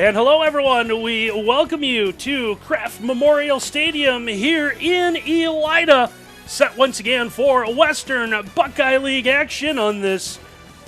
And hello, everyone. We welcome you to Kraft Memorial Stadium here in Elida, set once again for Western Buckeye League action on this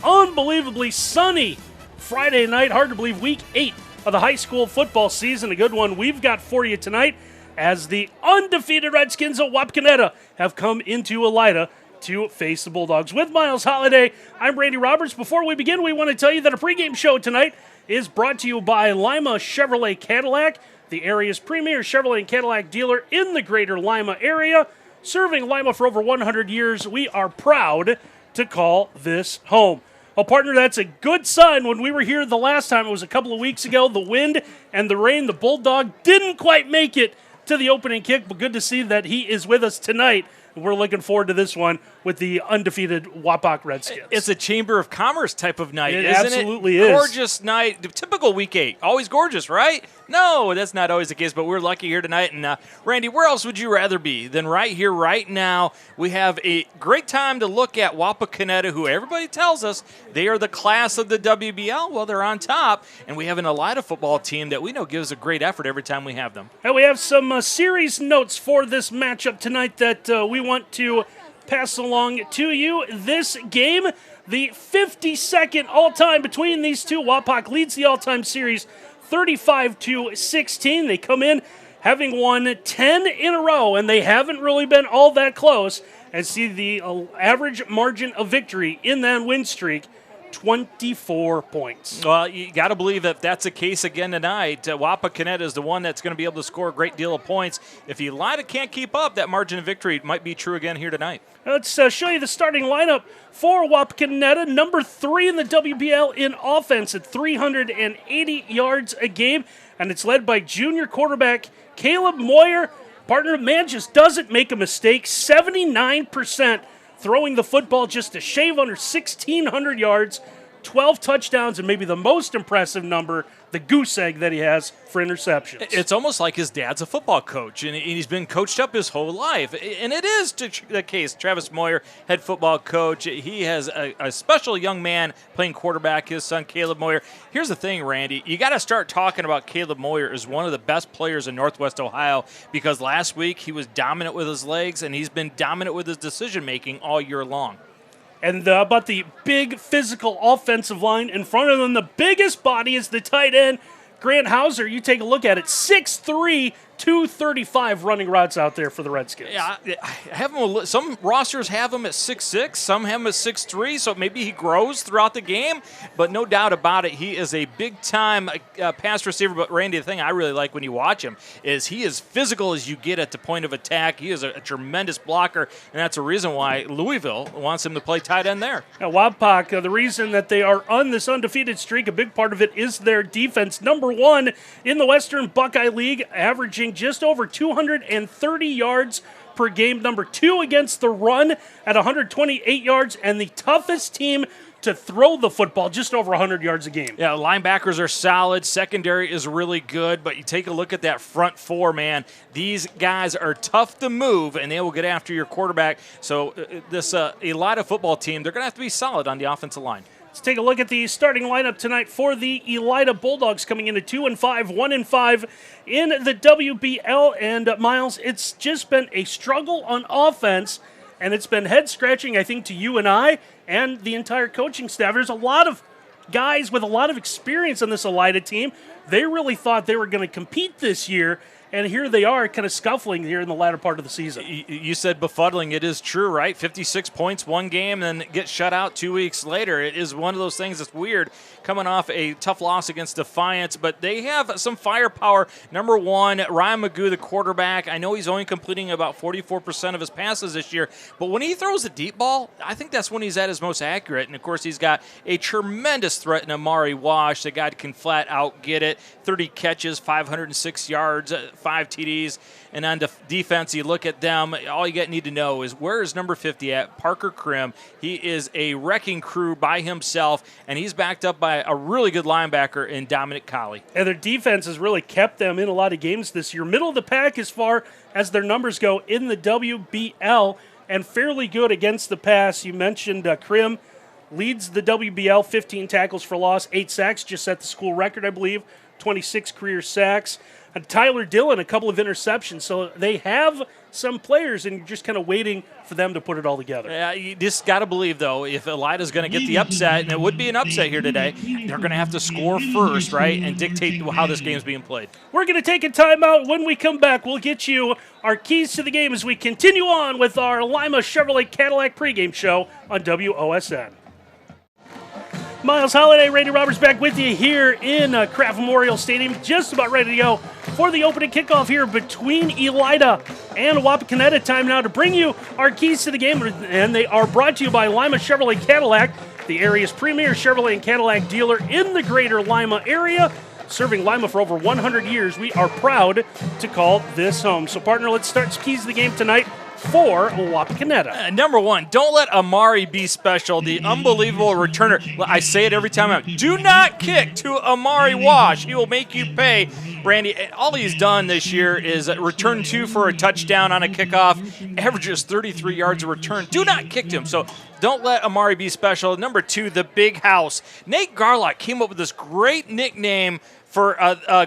unbelievably sunny Friday night. Hard to believe, week 8 of the high school football season. A good one we've got for you tonight as the undefeated Redskins of Wapakoneta have come into Elida to face the Bulldogs. With Miles Holliday, I'm Randy Roberts. Before we begin, we want to tell you that a pregame show tonight is brought to you by Lima Chevrolet Cadillac, the area's premier Chevrolet and Cadillac dealer in the greater Lima area. Serving Lima for over 100 years, we are proud to call this home. Well, partner, that's a good sign. When we were here the last time, it was a couple of weeks ago, the wind and the rain, the Bulldog didn't quite make it to the opening kick, but good to see that he is with us tonight. We're looking forward to this one with the undefeated Wapak Redskins. It's a Chamber of Commerce type of night, isn't it? Absolutely is. Gorgeous night. The typical week 8. Always gorgeous, right? No, that's not always the case, but we're lucky here tonight. And, Randy, where else would you rather be than right here, right now? We have a great time to look at Wapakoneta, who everybody tells us they are the class of the WBL. Well, they're on top. And we have an Elida football team that we know gives a great effort every time we have them. And we have some series notes for this matchup tonight that we want to pass along to you. This game, the 52nd all-time between these two. Wapak leads the all-time series 35-16. They come in having won 10 in a row, and they haven't really been all that close. And see the average margin of victory in that win streak, 24 points. Well, you got to believe that that's the case again tonight. Wapakoneta is the one that's going to be able to score a great deal of points. If Elida can't keep up, that margin of victory might be true again here tonight. Let's show you the starting lineup for Wapakoneta. Number 3 in the WBL in offense at 380 yards a game, and it's led by junior quarterback Caleb Moyer. Partner, man just doesn't make a mistake. 79% throwing the football, just a shave under 1,600 yards, 12 touchdowns, and maybe the most impressive number, the goose egg that he has for interceptions. It's almost like his dad's a football coach, and he's been coached up his whole life. And it is the case. Travis Moyer, head football coach, he has a special young man playing quarterback, his son Caleb Moyer. Here's the thing, Randy. You got to start talking about Caleb Moyer as one of the best players in Northwest Ohio, because last week he was dominant with his legs, and he's been dominant with his decision-making all year long. And about the big physical offensive line in front of them, the biggest body is the tight end, Grant Hauser. You take a look at it, 6'3", 235 running routes out there for the Redskins. Yeah, I have him. Some rosters have him at 6'6", some have him at 6'3", so maybe he grows throughout the game. But no doubt about it, he is a big-time pass receiver. But, Randy, the thing I really like when you watch him is he is physical as you get at the point of attack. He is a tremendous blocker, and that's a reason why Louisville wants him to play tight end there. Now, Wapak, the reason that they are on this undefeated streak, a big part of it is their defense. Number 1 in the Western Buckeye League, averaging just over 230 yards per game. Number 2 against the run at 128 yards, and the toughest team to throw the football, just over 100 yards a game. Yeah, linebackers are solid. Secondary is really good, but you take a look at that front 4, man. These guys are tough to move, and they will get after your quarterback. So this Elida football team, they're going to have to be solid on the offensive line. Let's take a look at the starting lineup tonight for the Elida Bulldogs, coming into 2-5, 1-5 in the WBL. And Miles, it's just been a struggle on offense, and it's been head-scratching, I think, to you and I and the entire coaching staff. There's a lot of guys with a lot of experience on this Elida team. They really thought they were going to compete this year, and here they are kind of scuffling here in the latter part of the season. You said befuddling. It is true, right? 56 points one game and then get shut out 2 weeks later. It is one of those things that's weird coming off a tough loss against Defiance, but they have some firepower. Number 1, Ryan Magoo, the quarterback. I know he's only completing about 44% of his passes this year, but when he throws a deep ball, I think that's when he's at his most accurate. And, of course, he's got a tremendous threat in Amari Wash. The guy can flat out get it. 30 catches, 506 yards, 5 TDs. And on defense, you look at them, all you need to know is where is number 50 at? Parker Krim. He is a wrecking crew by himself, and he's backed up by a really good linebacker in Dominic Colley. And their defense has really kept them in a lot of games this year. Middle of the pack as far as their numbers go in the WBL, and fairly good against the pass. You mentioned Krim leads the WBL, 15 tackles for loss, 8 sacks, just set the school record, I believe, 26 career sacks. And Tyler Dillon, a couple of interceptions. So they have some players, and you're just kind of waiting for them to put it all together. Yeah, you just got to believe, though, if Elida's going to get the upset, and it would be an upset here today, they're going to have to score first, right, and dictate how this game is being played. We're going to take a timeout. When we come back, we'll get you our keys to the game as we continue on with our Lima Chevrolet Cadillac pregame show on WOSN. Miles Holiday, Randy Roberts back with you here in Kraft Memorial Stadium. Just about ready to go for the opening kickoff here between Elida and Wapakoneta. Time now to bring you our keys to the game, and they are brought to you by Lima Chevrolet Cadillac, the area's premier Chevrolet and Cadillac dealer in the greater Lima area. Serving Lima for over 100 years, we are proud to call this home. So, partner, let's start keys to the game tonight for Wapakoneta. Number one, don't let Amari be special, the unbelievable returner. I say it every time out. Do not kick to Amari Wash. He will make you pay. Randy, all he's done this year is return 2 for a touchdown on a kickoff, averages 33 yards a return. Do not kick to him. So don't let Amari be special. Number 2, the big house. Nate Garlock came up with this great nickname for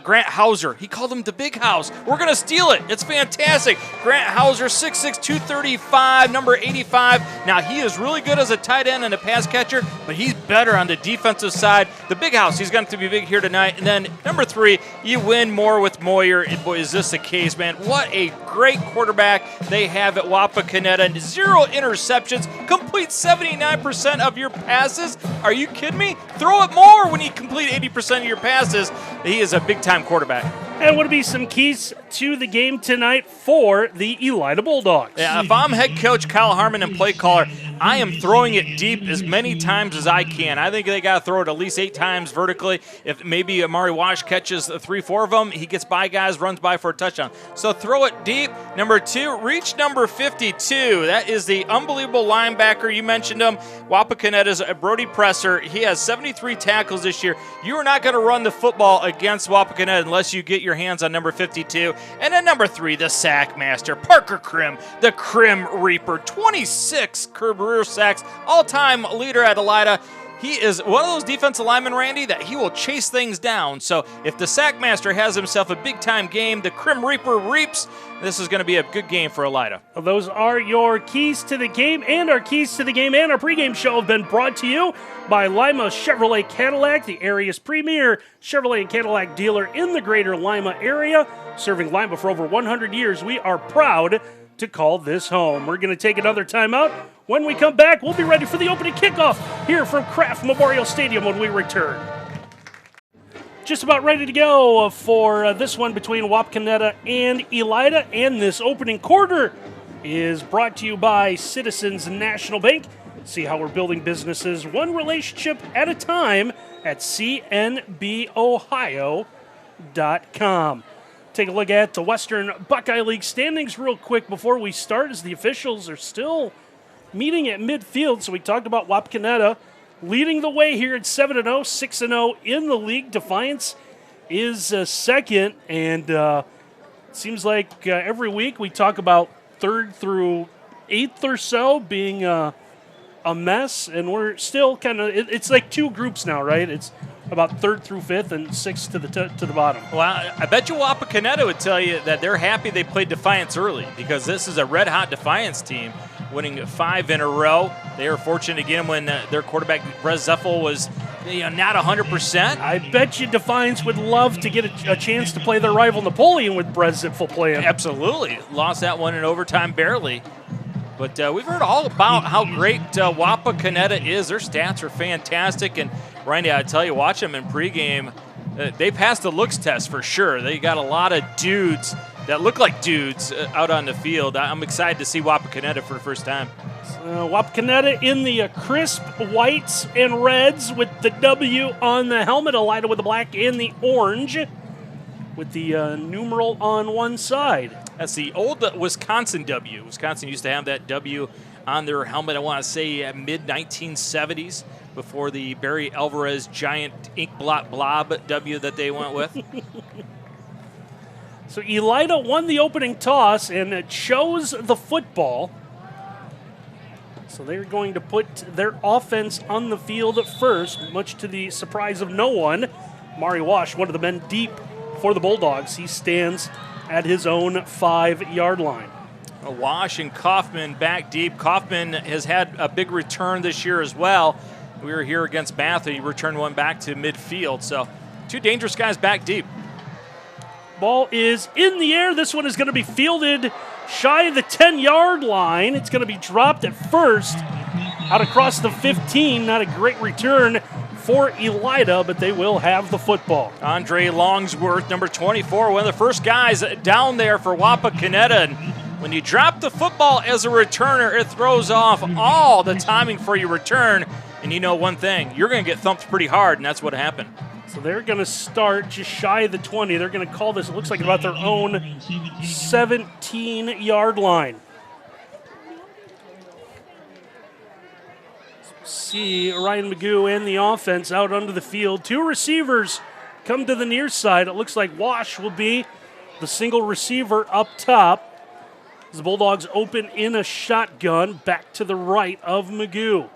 Grant Hauser. He called him the Big House. We're going to steal it. It's fantastic. Grant Hauser, 6'6", 235, number 85. Now, he is really good as a tight end and a pass catcher, but he's better on the defensive side. The Big House, he's going to be big here tonight. And then, number 3, you win more with Moyer. And boy, is this the case, man. What a great quarterback they have at Wapakoneta. 0 interceptions, complete 79% of your passes. Are you kidding me? Throw it more when you complete 80% of your passes. He is a big-time quarterback. And what would be some keys to the game tonight for the Elida Bulldogs? Yeah, if I'm head coach Kyle Harmon and play caller, I am throwing it deep as many times as I can. I think they got to throw it at least 8 times vertically. If maybe Amari Wash catches 3-4 of them, he gets by guys, runs by for a touchdown. So throw it deep. Number 2, reach number 52. That is the unbelievable linebacker. You mentioned him. Wapakoneta's Brody Presser. He has 73 tackles this year. You are not going to run the football against Wapakoneta unless you get your hands on number 52. And then number 3, the sack master, Parker Krim, the Krim Reaper. 26 career sacks, all-time leader at Elida. He is one of those defensive linemen, Randy, that he will chase things down. So if the sack master has himself a big-time game, the Krim Reaper reaps, this is going to be a good game for Elida. Well, those are your keys to the game, and our keys to the game and our pregame show have been brought to you by Lima Chevrolet Cadillac, the area's premier Chevrolet and Cadillac dealer in the greater Lima area. Serving Lima for over 100 years, we are proud to call this home. We're going to take another timeout. When we come back, we'll be ready for the opening kickoff here from Kraft Memorial Stadium when we return. Just about ready to go for this one between Wapakoneta and Elida, and this opening quarter is brought to you by Citizens National Bank. See how we're building businesses one relationship at a time at cnbohio.com. Take a look at the Western Buckeye League standings real quick before we start, as the officials are still meeting at midfield. So we talked about Wapakoneta leading the way here at 7-0, 6-0 in the league. Defiance is second, and it seems like every week we talk about 3rd through 8th or so being a mess, and we're still kind of, it's like 2 groups now, right? It's about 3rd through 5th and 6th to the bottom. Well, I bet you Wapakoneta would tell you that they're happy they played Defiance early, because this is a red-hot Defiance team, winning 5 in a row. They were fortunate again when their quarterback, Brez Zeffel, was not 100%. I bet you Defiance would love to get a chance to play their rival Napoleon with Brez Zeffel playing. Absolutely. Lost that one in overtime barely. But we've heard all about how great Wapakoneta is. Their stats are fantastic. And, Randy, I tell you, watch them in pregame. They passed the looks test for sure. They got a lot of dudes that look like dudes out on the field. I'm excited to see Wapakoneta for the first time. Wapakoneta in the crisp whites and reds with the W on the helmet, Elida with the black and the orange with the numeral on one side. That's the old Wisconsin W. Wisconsin used to have that W on their helmet, I want to say mid-1970s, before the Barry Alvarez giant ink blot blob W that they went with. So Elida won the opening toss and chose the football. So they're going to put their offense on the field first, much to the surprise of no one. Mari Wash, one of the men deep for the Bulldogs. He stands at his own 5-yard line. Wash and Kaufman back deep. Kaufman has had a big return this year as well. We were here against Bath. He returned one back to midfield. So 2 dangerous guys back deep. Ball is in the air. This one is going to be fielded shy of the 10-yard line. It's going to be dropped at first out across the 15. Not a great return for Elida, but they will have the football. Andre Longsworth, number 24, one of the first guys down there for Wapakoneta. And when you drop the football as a returner, it throws off all the timing for your return. And you know one thing, you're going to get thumped pretty hard, and that's what happened. So they're going to start just shy of the 20. They're going to call this, it looks like, about their own 17-yard line. See Ryan Magoo and the offense out onto the field. 2 receivers come to the near side. It looks like Wash will be the single receiver up top. The Bulldogs open in a shotgun back to the right of Magoo.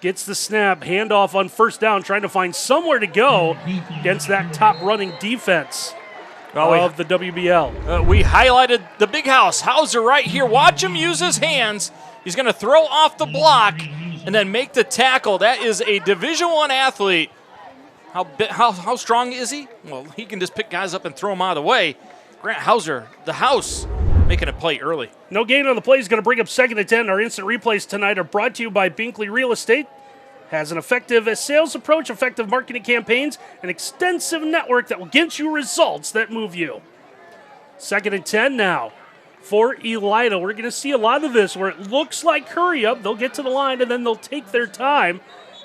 Gets the snap, handoff on first down, trying to find somewhere to go against that top running defense of the WBL. We highlighted the big house. Hauser right here. Watch him use his hands. He's going to throw off the block and then make the tackle. That is a Division I athlete. How strong is he? Well, he can just pick guys up and throw them out of the way. Grant Hauser, the house, making a play early. No gain on the play is going to bring up 2nd and 10. Our instant replays tonight are brought to you by Binkley Real Estate. Has an effective sales approach, effective marketing campaigns, an extensive network that will get you results that move you. 2nd and 10 now for Elida. We're going to see a lot of this where it looks like hurry up. They'll get to the line and then they'll take their time.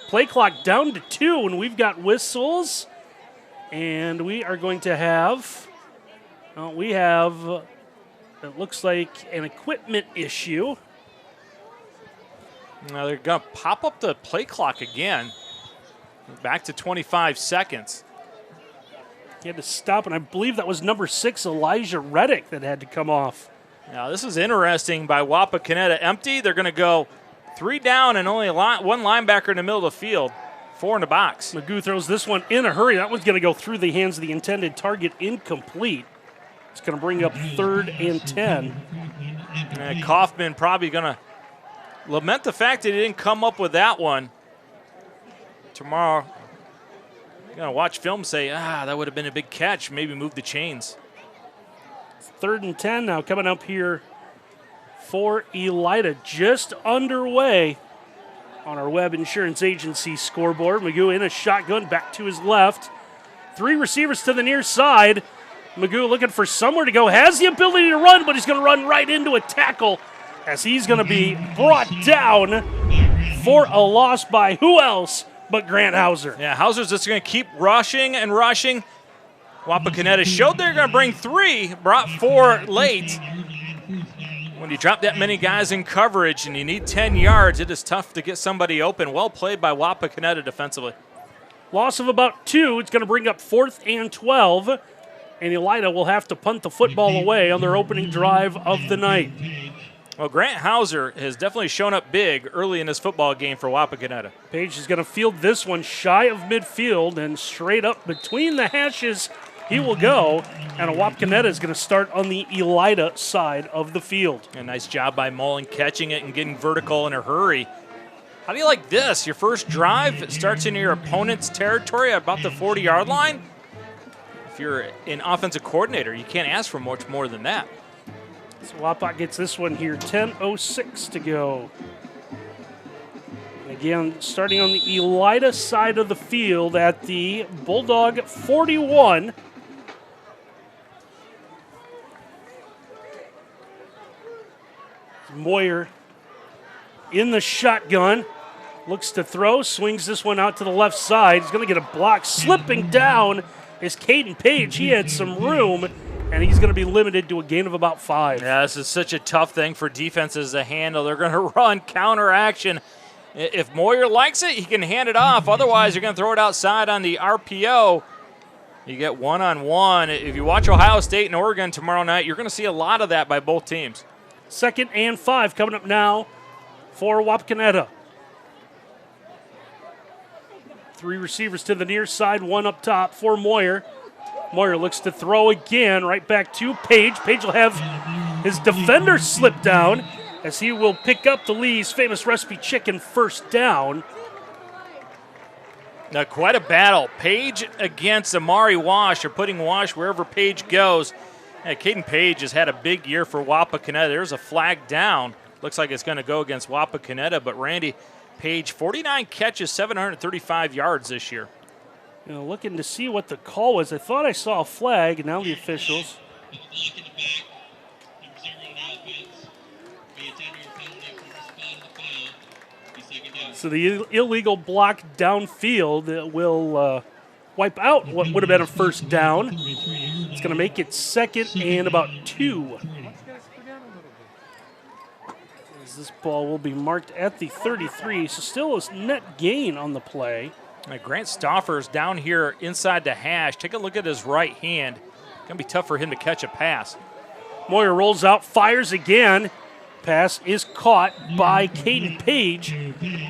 Play clock down to 2, and we've got whistles. And we are going to have, it looks like an equipment issue. Now they're going to pop up the play clock again. Back to 25 seconds. He had to stop, and I believe that was number 6, Elijah Reddick, that had to come off. Now this is interesting by Wapakoneta. Empty. They're going to go 3 down and only one linebacker in the middle of the field. 4 in the box. Magoo throws this one in a hurry. That one's going to go through the hands of the intended target, incomplete. It's going to bring up 3rd and 10. And Kaufman probably going to lament the fact that he didn't come up with that one. Tomorrow, you're going to watch film say, that would have been a big catch. Maybe move the chains. 3rd and 10 now coming up here for Elida. Just underway on our Webb Insurance Agency scoreboard. Magoo in a shotgun back to his left. 3 receivers to the near side. Magoo looking for somewhere to go. Has the ability to run, but he's going to run right into a tackle as he's going to be brought down for a loss by who else but Grant Hauser. Yeah, Hauser's just going to keep rushing and rushing. Wapakoneta showed they're going to bring 3, brought 4 late. When you drop that many guys in coverage and you need 10 yards, it is tough to get somebody open. Well played by Wapakoneta defensively. Loss of about 2. It's going to bring up 4th and 12. And Elida will have to punt the football away on their opening drive of the night. Well, Grant Hauser has definitely shown up big early in this football game for Wapakoneta. Page is going to field this one shy of midfield, and straight up between the hashes he will go. And Wapakoneta is going to start on the Elida side of the field. A nice job by Mullen catching it and getting vertical in a hurry. How do you like this? Your first drive, it starts in your opponent's territory at about the 40-yard line. If you're an offensive coordinator, you can't ask for much more than that. So Wapak gets this one here, 10:06 to go. And again, starting on the Elida side of the field at the Bulldog 41. Moyer in the shotgun, looks to throw, swings this one out to the left side. He's going to get a block. Slipping down is Caden Page. He had some room, and he's going to be limited to a gain of about 5. Yeah, this is such a tough thing for defenses to handle. They're going to run counter action. If Moyer likes it, he can hand it off. Otherwise, you're going to throw it outside on the RPO. You get one-on-one. If you watch Ohio State and Oregon tomorrow night, you're going to see a lot of that by both teams. 2nd and 5 coming up now for Wapakoneta. 3 receivers to the near side, 1 up top for Moyer. Moyer looks to throw again, right back to Page. Page will have his defender slip down as he will pick up the Lee's Famous Recipe Chicken first down. Now, quite a battle. Page against Amari Wash. They're putting Wash wherever Page goes. Caden Page has had a big year for Wapakoneta. There's a flag down. Looks like it's going to go against Wapakoneta, but Randy Page, 49 catches, 735 yards this year. Looking to see what the call was. I thought I saw a flag, and now the officials. So the illegal block downfield will wipe out what would have been a first down. It's going to make it 2nd and about 2. As this ball will be marked at the 33, so still a net gain on the play. Grant Stauffer's down here inside the hash. Take a look at his right hand. Going to be tough for him to catch a pass. Moyer rolls out, fires again. Pass is caught by Caden Page.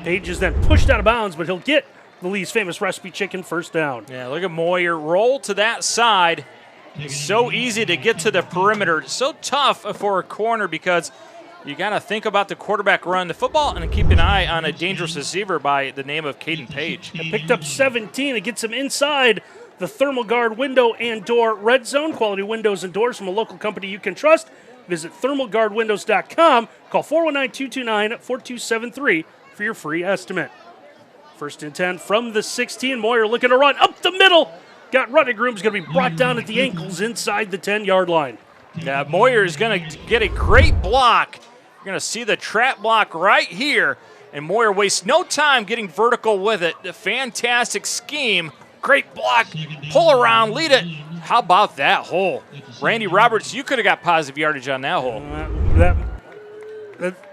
Page is then pushed out of bounds, but he'll get the Lee's Famous Recipe Chicken first down. Yeah, look at Moyer. Roll to that side. It's so easy to get to the perimeter. It's so tough for a corner because you got to think about the quarterback run the football and keep an eye on a dangerous receiver by the name of Caden Page. It picked up 17. It gets him inside the Thermal Guard window and door red zone. Quality windows and doors from a local company you can trust. Visit thermalguardwindows.com. Call 419-229-4273 for your free estimate. 1st and 10 from the 16. Moyer looking to run up the middle. Got running room. Is going to be brought down at the ankles inside the 10-yard line. Yeah, Moyer is going to get a great block. You're going to see the trap block right here. And Moyer wastes no time getting vertical with it. A fantastic scheme. Great block. Pull around. Lead it. How about that hole? Randy Roberts, you could have got positive yardage on that hole.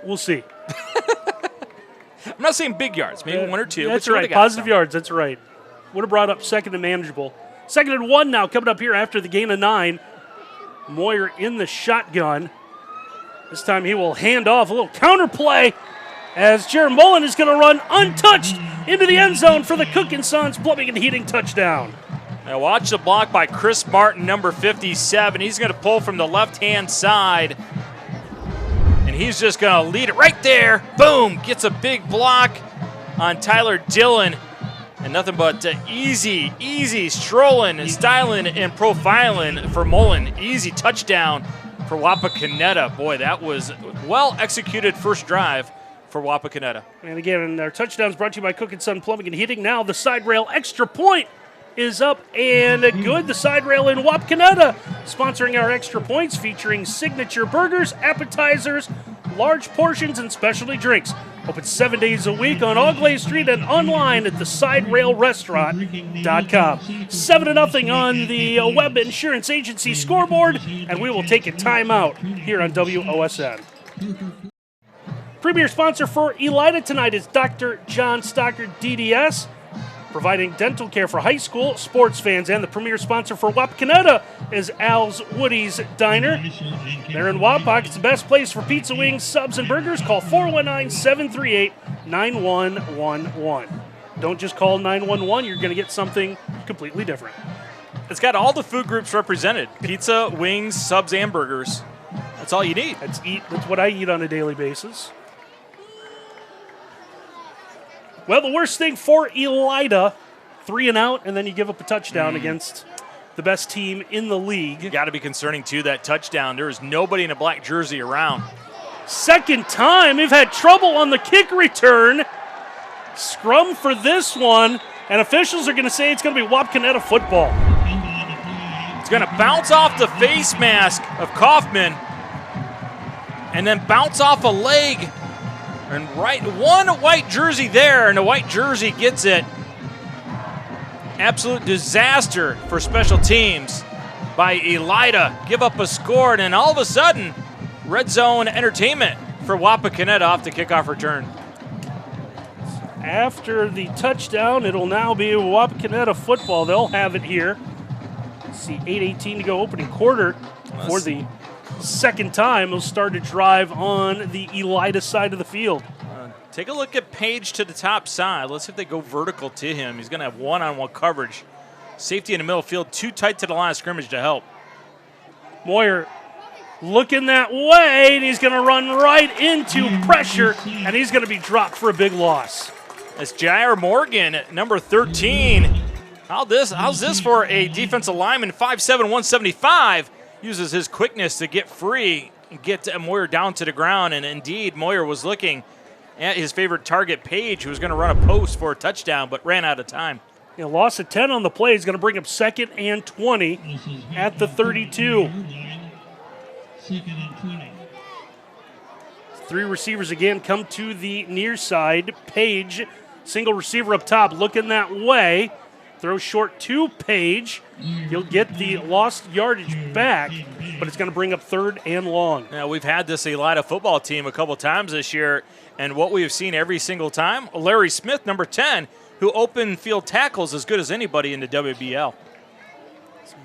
We'll see. I'm not saying big yards. Maybe 1 or 2. That's right. Positive yards. That's right. Would have brought up 2nd and manageable. 2nd and 1 now coming up here after the gain of 9. Moyer in the shotgun. This time he will hand off a little counter play as Jared Mullen is going to run untouched into the end zone for the Cook & Sons Plumbing and Heating touchdown. Now watch the block by Chris Martin, number 57. He's going to pull from the left-hand side. And he's just going to lead it right there. Boom! Gets a big block on Tyler Dillon. And nothing but easy strolling and styling and profiling for Mullen. Easy touchdown for Wapakoneta. Boy, that was well-executed first drive for Wapakoneta. And again, our touchdowns brought to you by Cook & Son Plumbing and Heating. Now the side rail extra point is up and good. The side rail in Wapakoneta sponsoring our extra points, featuring signature burgers, appetizers, large portions, and specialty drinks. Open 7 days a week on Auglay Street and online at thesideRailRestaurant.com. 7-0 on the Webb Insurance Agency scoreboard, and we will take a timeout here on WOSN. Premier sponsor for Elida tonight is Dr. John Stockard, DDS, providing dental care for high school sports fans. And the premier sponsor for Wapakoneta is Al's Woody's Diner. They're in Wapak. It's the best place for pizza, wings, subs, and burgers. Call 419-738-9111. Don't just call 911. You're going to get something completely different. It's got all the food groups represented. Pizza, wings, subs, and burgers. That's all you need. That's what I eat on a daily basis. Well, the worst thing for Elida, 3 and out, and then you give up a touchdown against the best team in the league. Got to be concerning, too, that touchdown. There is nobody in a black jersey around. Second time, we've had trouble on the kick return. Scrum for this one, and officials are going to say it's going to be Wapakoneta football. It's going to bounce off the face mask of Kaufman and then bounce off a leg. And one white jersey there, and the white jersey gets it. Absolute disaster for special teams by Elida. Give up a score, and then all of a sudden, red zone entertainment for Wapakoneta off the kickoff return. After the touchdown, it'll now be Wapakoneta football. They'll have it here. See, 8:18 to go, opening quarter for the second time. They'll start to drive on the Elida side of the field. Take a look at Page to the top side. Let's see if they go vertical to him. He's going to have one-on-one coverage. Safety in the middle field, too tight to the line of scrimmage to help. Moyer looking that way, and he's going to run right into pressure, and he's going to be dropped for a big loss. It's Jair Morgan, number 13. How's this for a defensive lineman? 5'7", 175. Uses his quickness to get free and get Moyer down to the ground, and indeed, Moyer was looking at his favorite target, Page, who was going to run a post for a touchdown, but ran out of time. A loss of 10 on the play is going to bring up 2nd and 20 at the 32. 2nd and 20. 3 receivers again come to the near side. Page, single receiver up top, looking that way. Throw short to Page. He'll get the lost yardage back, but it's going to bring up 3rd and long. Now, we've had this Elida football team a couple times this year, and what we have seen every single time, Larry Smith, number 10, who open field tackles as good as anybody in the WBL.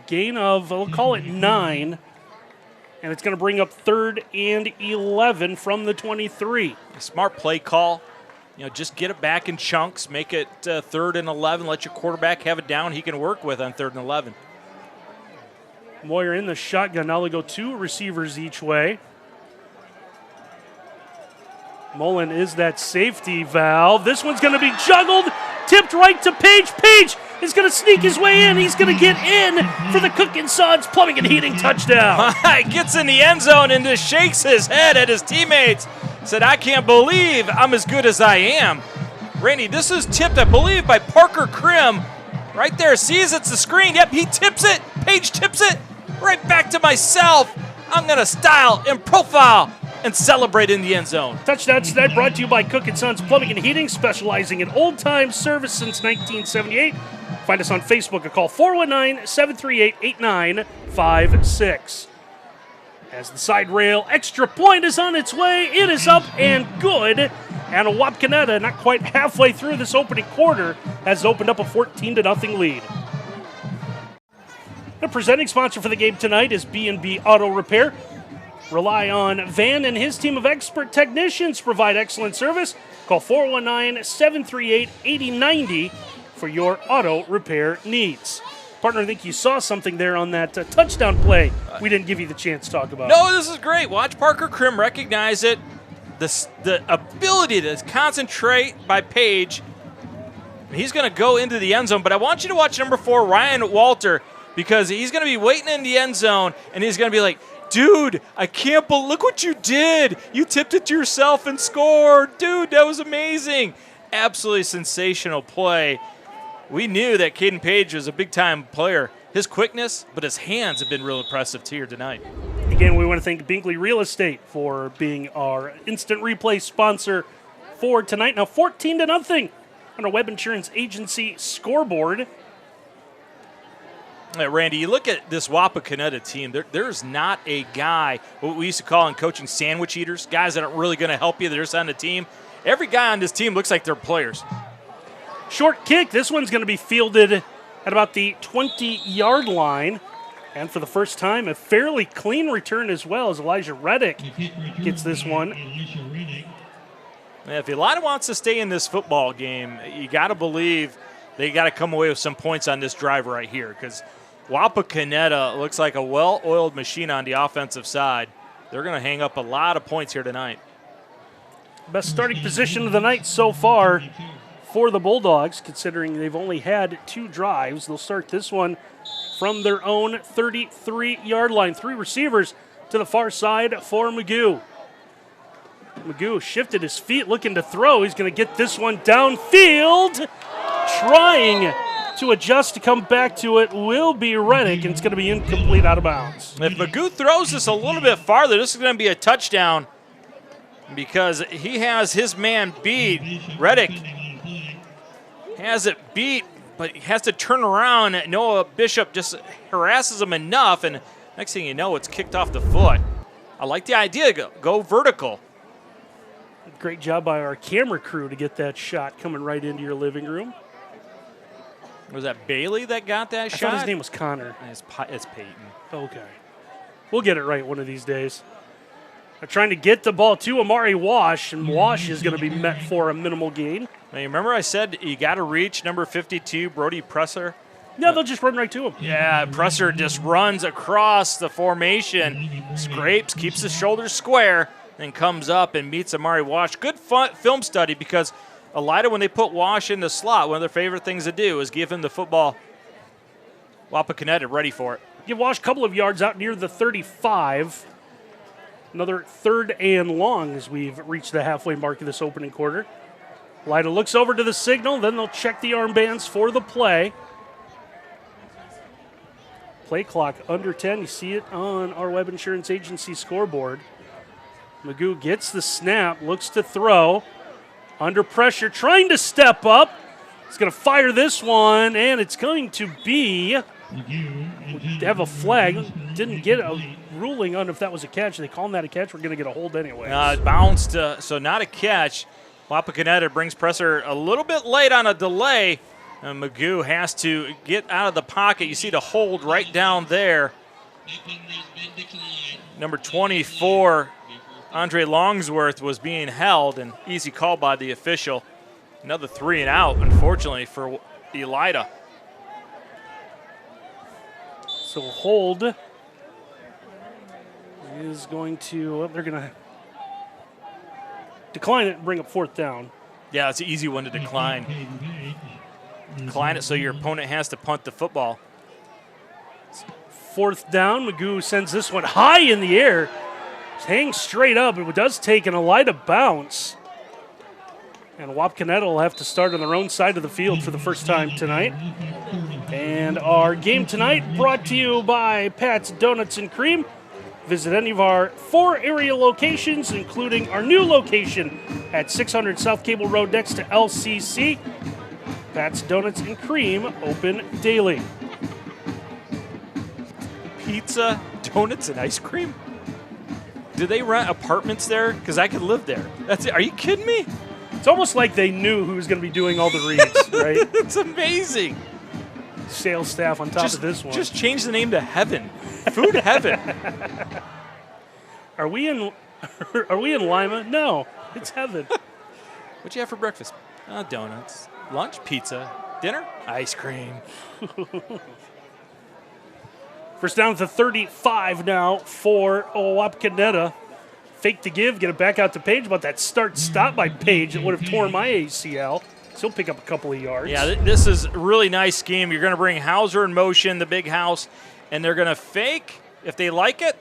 Gain of, we'll call it 9, and it's going to bring up 3rd and 11 from the 23. A smart play call. Just get it back in chunks, make it 3rd and 11, let your quarterback have it down he can work with on 3rd and 11. Moyer in the shotgun. Now they go 2 receivers each way. Mullen is that safety valve. This one's going to be juggled, tipped right to Page. Page is going to sneak his way in. He's going to get in for the Cook & Sons Plumbing and Heating touchdown. Gets in the end zone and just shakes his head at his teammates. Said, I can't believe I'm as good as I am. Randy, this is tipped, I believe, by Parker Krim. Right there, sees it's the screen. Yep, he tips it. Page tips it right back to myself. I'm going to style and profile and celebrate in the end zone. Touchdown tonight brought to you by Cook & Sons Plumbing and Heating, specializing in old-time service since 1978. Find us on Facebook or call 419-738-8956. As the side rail extra point is on its way, it is up and good. And Wapakoneta, not quite halfway through this opening quarter, has opened up a 14-0 lead. The presenting sponsor for the game tonight is B&B Auto Repair. Rely on Van and his team of expert technicians to provide excellent service. Call 419-738-8090 for your auto repair needs. Partner, I think you saw something there on that touchdown play we didn't give you the chance to talk about. No, this is great. Watch Parker Krim recognize it. The ability to concentrate by Page. He's going to go into the end zone, but I want you to watch number 4, Ryan Walter, because he's going to be waiting in the end zone, and he's going to be like, dude, I can't believe, look what you did. You tipped it to yourself and scored. Dude, that was amazing. Absolutely sensational play. We knew that Caden Page was a big-time player. His quickness, but his hands have been real impressive here tonight. Again, we want to thank Binkley Real Estate for being our instant replay sponsor for tonight. Now 14-0 on our web insurance agency scoreboard. Randy, you look at this Wapakoneta team, there's not a guy, what we used to call in coaching sandwich eaters, guys that aren't really going to help you, they're just on the team. Every guy on this team looks like they're players. Short kick. This one's going to be fielded at about the 20-yard line. And for the first time, a fairly clean return as well as Elijah Reddick gets this one. If Elida wants to stay in this football game, you got to believe they got to come away with some points on this drive right here, because Wapakoneta looks like a well-oiled machine on the offensive side. They're going to hang up a lot of points here tonight. Best starting position of the night so far for the Bulldogs, considering they've only had 2 drives. They'll start this one from their own 33-yard line. 3 receivers to the far side for Magoo. Magoo shifted his feet, looking to throw. He's going to get this one downfield. Trying to adjust to come back to it will be Reddick, and it's going to be incomplete, out of bounds. If Magoo throws this a little bit farther, this is going to be a touchdown because he has his man beat. Reddick has it beat, but he has to turn around. Noah Bishop just harasses him enough, and next thing you know, it's kicked off the foot. I like the idea, go vertical. Great job by our camera crew to get that shot coming right into your living room. Was that Bailey that got that shot? I thought his name was Connor. It's Peyton. Okay. We'll get it right one of these days. They're trying to get the ball to Amari Wash, and Wash is going to be met for a minimal gain. Now, you remember I said you got to reach number 52, Brody Presser? No, they'll just run right to him. Yeah, Presser just runs across the formation, scrapes, keeps his shoulders square, then comes up and meets Amari Wash. Good film study because Elida, when they put Wash in the slot, one of their favorite things to do is give him the football. Wapakoneta ready for it. Give Wash a couple of yards out near the 35. Another 3rd and long as we've reached the halfway mark of this opening quarter. Elida looks over to the signal, then they'll check the armbands for the play. Play clock under 10. You see it on our Web Insurance Agency scoreboard. Magoo gets the snap, looks to throw. Under pressure, trying to step up. He's going to fire this one, and it's going to be, have a flag. Didn't get a ruling on if that was a catch. They call that a catch. We're going to get a hold anyway. It bounced, so not a catch. Wapakoneta brings Presser a little bit late on a delay. And Magoo has to get out of the pocket. You see the hold right down there. Number 24, Andre Longsworth, was being held, and easy call by the official. Another 3 and out, unfortunately, for Elida. So hold is going to, well, they're going to decline it and bring up 4th down. Yeah, it's an easy one to decline. Decline it so your opponent has to punt the football. 4th down. Magoo sends this one high in the air. Hangs straight up. It does take an Elida bounce. And Wapakoneta will have to start on their own side of the field for the first time tonight. And our game tonight brought to you by Pat's Donuts and Cream. Visit any of our 4 area locations, including our new location at 600 South Cable Road next to LCC. Pat's Donuts and Cream, open daily. Pizza, donuts, and ice cream? Do they rent apartments there? Because I could live there. That's it. Are you kidding me? It's almost like they knew who was going to be doing all the reads, right? It's amazing. Sales staff on top of this one. Just change the name to Heaven. Food Heaven. Are we in Lima? No, it's Heaven. What'd you have for breakfast? Donuts. Lunch, pizza. Dinner, ice cream. First down at the 35 now for Wapakoneta. Fake to give, get it back out to Page. About that start-stop by Page, it would have torn my ACL. So he'll pick up a couple of yards. Yeah, this is a really nice scheme. You're going to bring Hauser in motion, the big house, and they're going to fake if they like it.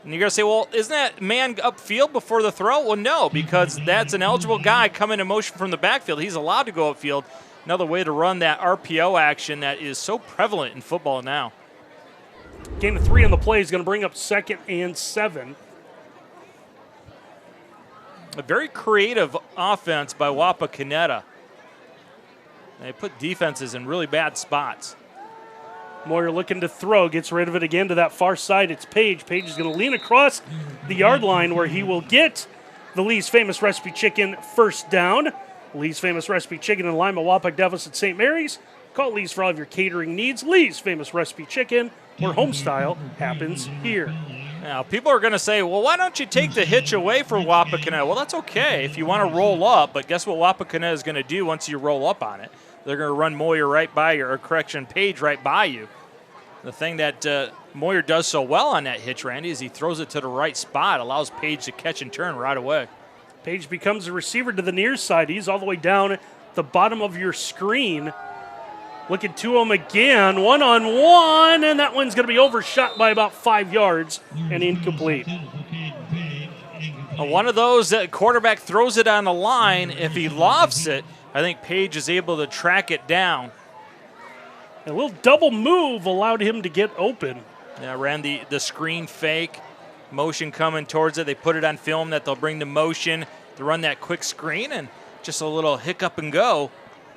And you're going to say, well, isn't that man upfield before the throw? Well, no, because that's an eligible guy coming in motion from the backfield. He's allowed to go upfield. Another way to run that RPO action that is so prevalent in football now. Gain of 3 on the play is going to bring up 2nd and 7. A very creative offense by Wapakoneta. They put defenses in really bad spots. Moyer looking to throw, gets rid of it again to that far side. It's Page. Page is going to lean across the yard line where he will get the Lee's Famous Recipe Chicken first down. Lee's Famous Recipe Chicken in Lima, Wapak, Devils, and St. Mary's. Call Lee's for all of your catering needs. Lee's Famous Recipe Chicken, where home style happens here. Now, people are going to say, well, why don't you take the hitch away for Wapakoneta? Well, that's okay if you want to roll up, but guess what Wapakoneta is going to do once you roll up on it? They're going to run Moyer right by you, or correction, Page right by you. The thing that Moyer does so well on that hitch, Randy, is he throws it to the right spot, allows Page to catch and turn right away. Page becomes a receiver to the near side. He's all the way down at the bottom of your screen. Looking to him again, one-on-one, and that one's going to be overshot by about 5 yards and incomplete. One of those that quarterback throws it on the line. If he lofts it, I think Page is able to track it down. A little double move allowed him to get open. Yeah, ran the screen fake, motion coming towards it. They put it on film that they'll bring the motion to run that quick screen, and just a little hiccup and go.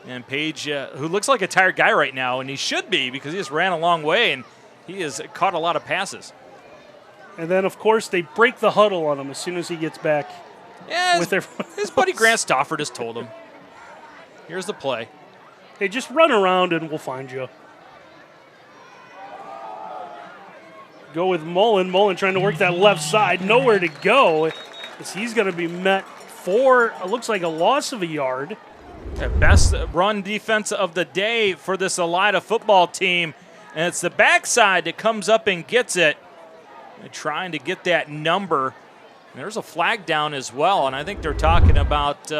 And Page, who looks like a tired guy right now, and he should be because he just ran a long way, and he has caught a lot of passes. And then, of course, they break the huddle on him as soon as he gets back. Yeah, with his buddy Grant Stofford has told him, here's the play. Hey, just run around and we'll find you. Go with Mullen. Mullen trying to work that left side. Nowhere to go. as he's going to be met for, it looks like a loss of a yard. The best run defense of the day for this Elida football team. And it's the backside that comes up and gets it. They're trying to get that number. And there's a flag down as well. And I think they're talking about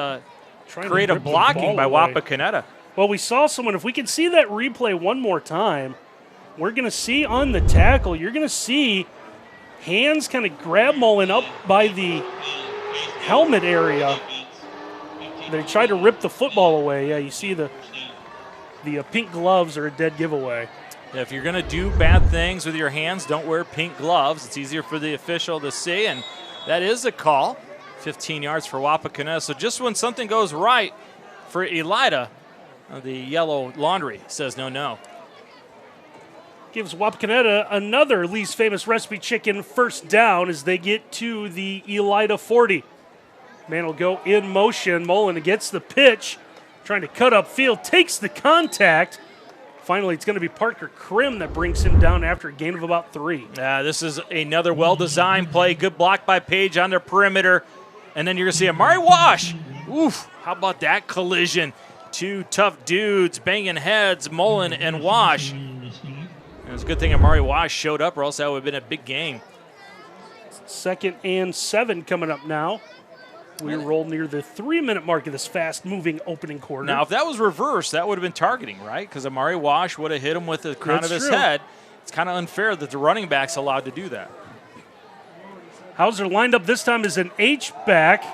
creative blocking by Wapakoneta. Well, we saw someone. If we can see that replay one more time, we're going to see on the tackle, you're going to see hands kind of grab Mullen up by the helmet area. They try to rip the football away. Yeah, you see the pink gloves are a dead giveaway. If you're going to do bad things with your hands, don't wear pink gloves. It's easier for the official to see, and that is a call. 15 yards for Wapakoneta. So just when something goes right for Elida, the yellow laundry says no. Gives Wapakoneta another least famous recipe chicken first down as they get to the Elida 40. Man will go in motion. Mullen gets the pitch, trying to cut upfield, takes the contact. Finally, it's going to be Parker Krim that brings him down after a gain of about 3. This is another well-designed play. Good block by Page on their perimeter. And then you're going to see Amari Wash. Oof, how about that collision? Two tough dudes banging heads, Mullen and Wash. And it's a good thing Amari Wash showed up, or else that would have been a big game. 2nd and 7 coming up now. We roll near the 3-minute mark of this fast-moving opening quarter. Now, if that was reversed, that would have been targeting, right? Because Amari Wash would have hit him with the crown of his head. It's kind of unfair that the running back's allowed to do that. Hauser lined up this time as an H-back.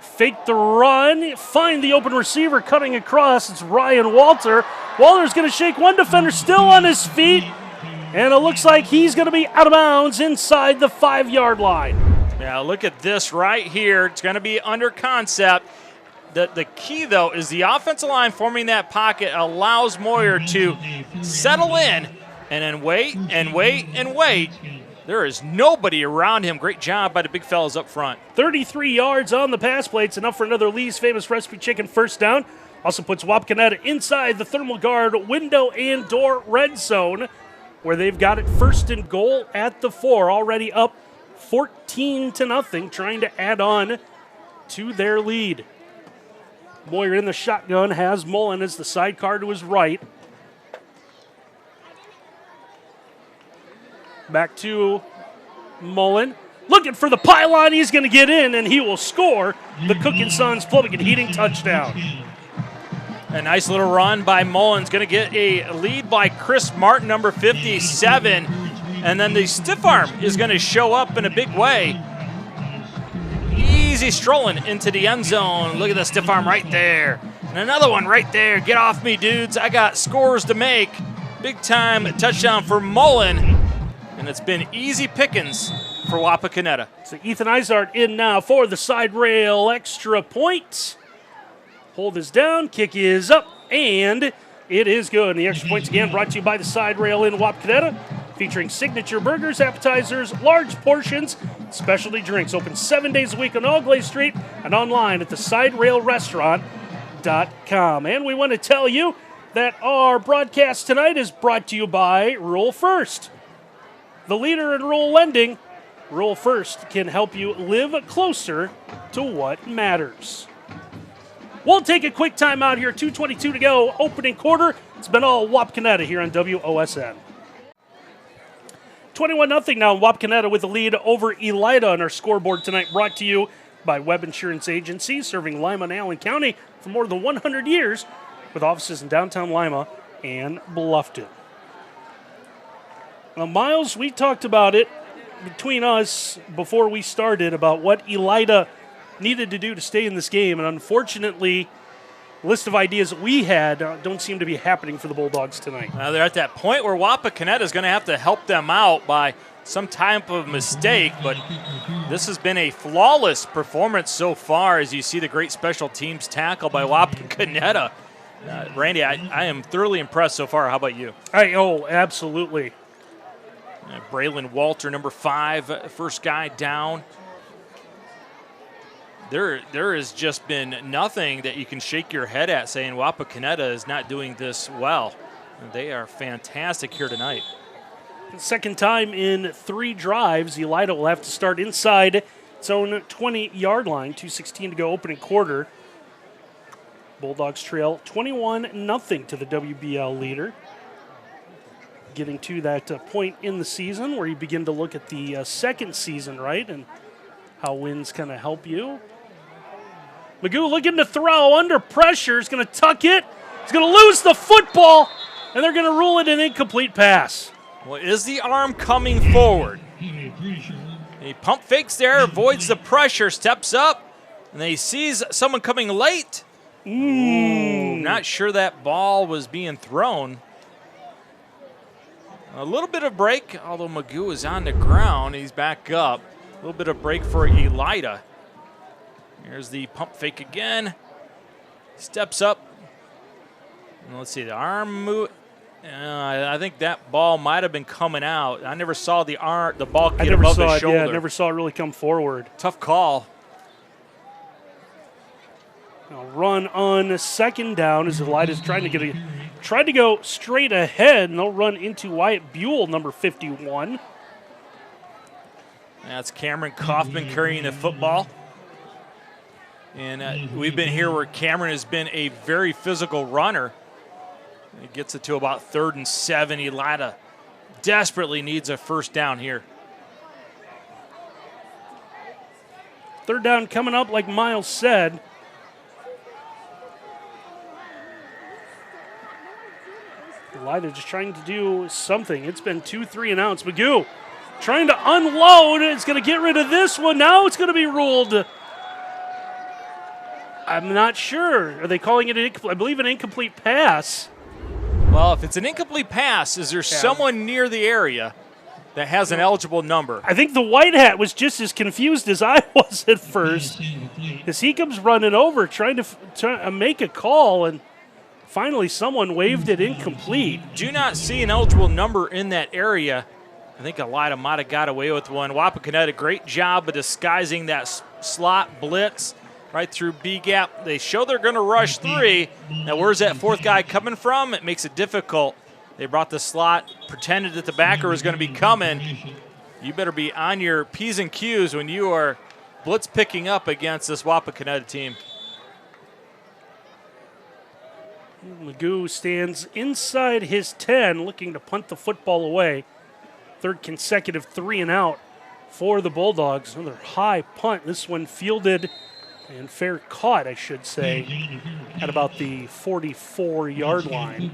Fake the run, find the open receiver cutting across. It's Ryan Walter. Walter's going to shake one defender, still on his feet. And it looks like he's going to be out of bounds inside the 5-yard line. Yeah, look at this right here. It's going to be under concept. The key, though, is the offensive line forming that pocket allows Moyer to settle in and then wait and wait and wait. There is nobody around him. Great job by the big fellas up front. 33 yards on the pass play. It's enough for another Lee's famous recipe chicken first down. Also puts Wapakoneta inside the thermal guard window and door red zone, where they've got it 1st and goal at the 4, already up 14-0, trying to add on to their lead. Moyer in the shotgun has Mullen as the sidecar to his right. Back to Mullen. Looking for the pylon. He's going to get in, and he will score the Cook & Sons Plumbing and Heating touchdown. A nice little run by Mullen's going to get a lead by Chris Martin, number 57. And then the stiff arm is going to show up in a big way. Easy strolling into the end zone. Look at the stiff arm right there. And another one right there. Get off me, dudes. I got scores to make. Big time touchdown for Mullen. And it's been easy pickings for Wapakoneta. So Ethan Izard in now for the side rail extra point. Hold is down, kick is up, and it is good. And the extra points again brought to you by the side rail in Wapakoneta, featuring signature burgers, appetizers, large portions, specialty drinks. Open 7 days a week on Augley Street and online at thesideRailRestaurant.com. And we want to tell you that our broadcast tonight is brought to you by Rural First. The leader in rural lending, Rural First can help you live closer to what matters. We'll take a quick time out here. 2:22 to go, opening quarter. It's been all Wapakoneta here on WOSN. 21-0 now. Wapakoneta with the lead over Elida on our scoreboard tonight. Brought to you by Webb Insurance Agency, serving Lima and Allen County for more than 100 years, with offices in downtown Lima and Bluffton. Now, Miles, we talked about it between us before we started about what Elida needed to do to stay in this game, and unfortunately, the list of ideas that we had don't seem to be happening for the Bulldogs tonight. They're at that point where Wapakoneta is going to have to help them out by some type of mistake, but this has been a flawless performance so far as you see the great special teams tackle by Wapakoneta. Randy, I am thoroughly impressed so far. How about you? Absolutely. Braylon Walter, number 5, first guy down. There has just been nothing that you can shake your head at saying Wapakoneta is not doing this well. They are fantastic here tonight. Second time in 3 drives, Elida will have to start inside its own 20-yard line. 2:16 to go, opening quarter. Bulldogs trail 21-0 to the WBL leader. Getting to that point in the season where you begin to look at the second season, right, and how wins kind of help you. Magoo looking to throw under pressure. He's going to tuck it. He's going to lose the football, and they're going to rule it an incomplete pass. Well, is the arm coming forward? He pump fakes there, avoids the pressure, steps up, and then he sees someone coming late. Ooh, not sure that ball was being thrown. A little bit of break, although Magoo is on the ground. He's back up. A little bit of break for Elida. Here's the pump fake again. Steps up. And let's see, the arm move. I think that ball might have been coming out. I never saw the ball get above the shoulder. Yeah, I never saw it really come forward. Tough call. Now run on second down as Elida's trying to go straight ahead, and they'll run into Wyatt Buell, number 51. That's Cameron Kaufman carrying the football. And we've been here where Cameron has been a very physical runner. He gets it to about 3rd and 7. Elida desperately needs a first down here. Third down coming up, like Miles said. Elida just trying to do something. It's been 2 3 and outs. Magoo trying to unload. It's going to get rid of this one. Now it's going to be ruled. I'm not sure. Are they calling it I believe an incomplete pass? Well, if it's an incomplete pass, is there someone near the area that has an eligible number? I think the white hat was just as confused as I was at first, as he comes running over trying to make a call, and finally someone waved it incomplete. Do not see an eligible number in that area. I think Elida might have got away with one. Wapakoneta, great job of disguising that slot blitz right through B-gap. They show they're going to rush 3. Now, where's that 4th guy coming from? It makes it difficult. They brought the slot, pretended that the backer was going to be coming. You better be on your P's and Q's when you are blitz picking up against this Wapakoneta team. Magoo stands inside his 10, looking to punt the football away. 3rd consecutive 3 and out for the Bulldogs. Another high punt. This one fielded and fair caught, I should say, at about the 44-yard line.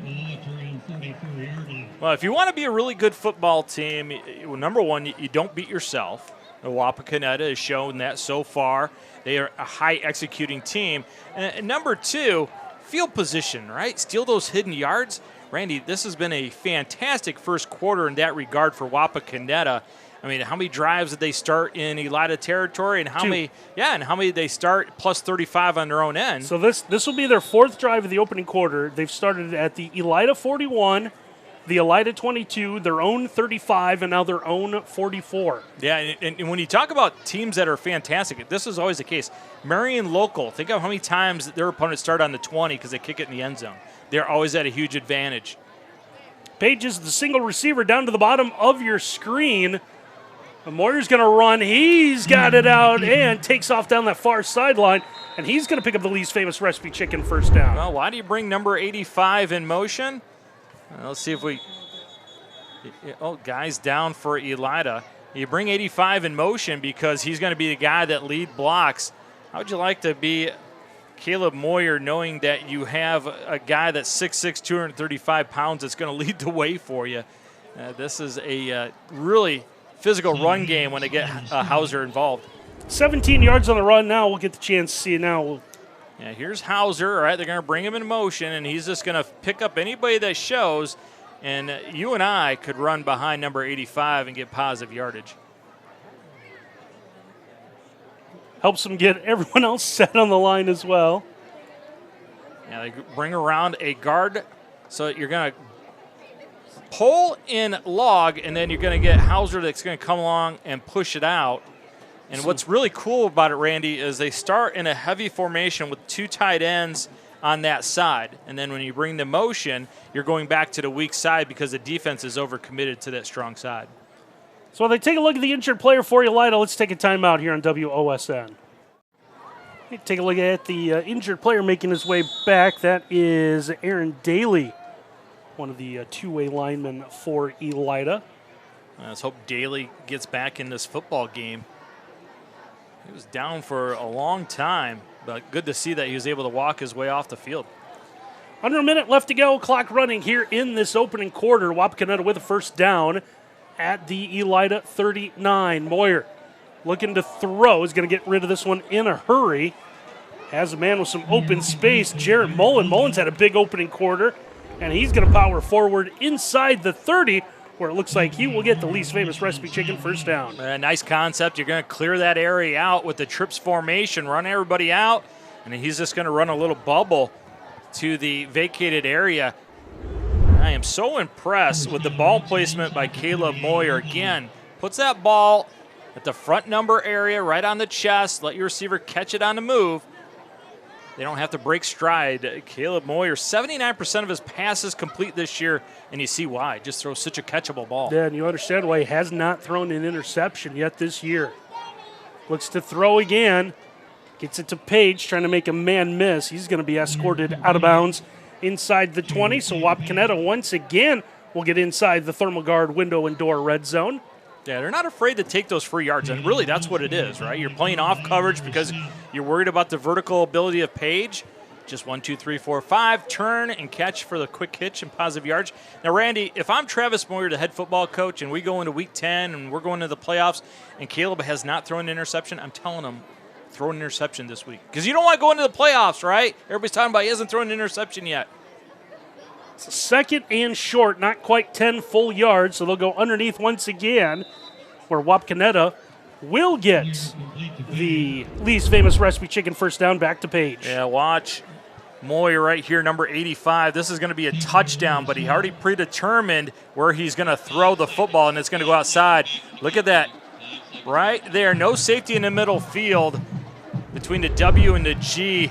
Well, if you want to be a really good football team, number one, you don't beat yourself. Wapakoneta has shown that so far. They are a high-executing team. And number 2, field position, right? Steal those hidden yards. Randy, this has been a fantastic first quarter in that regard for Wapakoneta. I mean, how many drives did they start in Elida territory, and how 2. many? Yeah, and how many did they start plus 35 on their own end? So this will be their 4th drive of the opening quarter. They've started at the Elida 41, the Elida 22, their own 35, and now their own 44. Yeah, and when you talk about teams that are fantastic, this is always the case. Marion Local, think of how many times their opponents start on the 20 because they kick it in the end zone. They're always at a huge advantage. Page is the single receiver down to the bottom of your screen. Moyer's going to run. He's got it out and takes off down that far sideline, and he's going to pick up the Lee's Famous Recipe Chicken first down. Well, why do you bring number 85 in motion? Let's see if we – oh, guys down for Elida. You bring 85 in motion because he's going to be the guy that lead blocks. How would you like to be Caleb Moyer knowing that you have a guy that's 6'6", 235 pounds that's going to lead the way for you? This is a really – physical run game when they get Hauser involved. 17 yards on the run now. We'll get the chance to see it now. Yeah, here's Hauser. All right, they're going to bring him in motion, and he's just going to pick up anybody that shows. And you and I could run behind number 85 and get positive yardage. Helps them get everyone else set on the line as well. Yeah, they bring around a guard. So you're going to pull in log, and then you're going to get Hauser that's going to come along and push it out. And what's really cool about it, Randy, is they start in a heavy formation with 2 tight ends on that side. And then when you bring the motion, you're going back to the weak side because the defense is overcommitted to that strong side. So while they take a look at the injured player for Elida, let's take a timeout here on WOSN. Take a look at the injured player making his way back. That is Aaron Daly, one of the two-way linemen for Elida. Let's hope Daly gets back in this football game. He was down for a long time, but good to see that he was able to walk his way off the field. Under a minute left to go. Clock running here in this opening quarter. Wapakoneta with a first down at the Elida 39. Moyer looking to throw. Is going to get rid of this one in a hurry. Has a man with some open space, Jarrett Mullen. Mullen's had a big opening quarter, and he's going to power forward inside the 30, where it looks like he will get the least famous recipe chicken first down. Nice concept. You're going to clear that area out with the trips formation, run everybody out, and he's just going to run a little bubble to the vacated area. I am so impressed with the ball placement by Caleb Moyer. Again, puts that ball at the front number area, right on the chest. Let your receiver catch it on the move. They don't have to break stride. Caleb Moyer, 79% of his passes complete this year, and you see why. Just throws such a catchable ball. Yeah, and you understand why he has not thrown an interception yet this year. Looks to throw again. Gets it to Page, trying to make a man miss. He's going to be escorted out of bounds inside the 20. So Wapakoneta once again will get inside the thermal guard window and door red zone. Yeah, they're not afraid to take those free yards, and really that's what it is, right? You're playing off coverage because you're worried about the vertical ability of Page. Just 1, 2, 3, 4, 5, turn and catch for the quick hitch and positive yards. Now, Randy, if I'm Travis Moyer, the head football coach, and we go into week 10 and we're going to the playoffs, and Caleb has not thrown an interception, I'm telling him, throw an interception this week. Because you don't want to go into the playoffs, right? Everybody's talking about he hasn't thrown an interception yet. It's second and short, not quite 10 full yards, so they'll go underneath once again, where Wapakoneta will get the least famous recipe chicken first down back to Page. Yeah, watch Moyer right here, number 85. This is going to be a touchdown, but he already predetermined where he's going to throw the football, and it's going to go outside. Look at that. Right there, no safety in the middle field between the W and the G.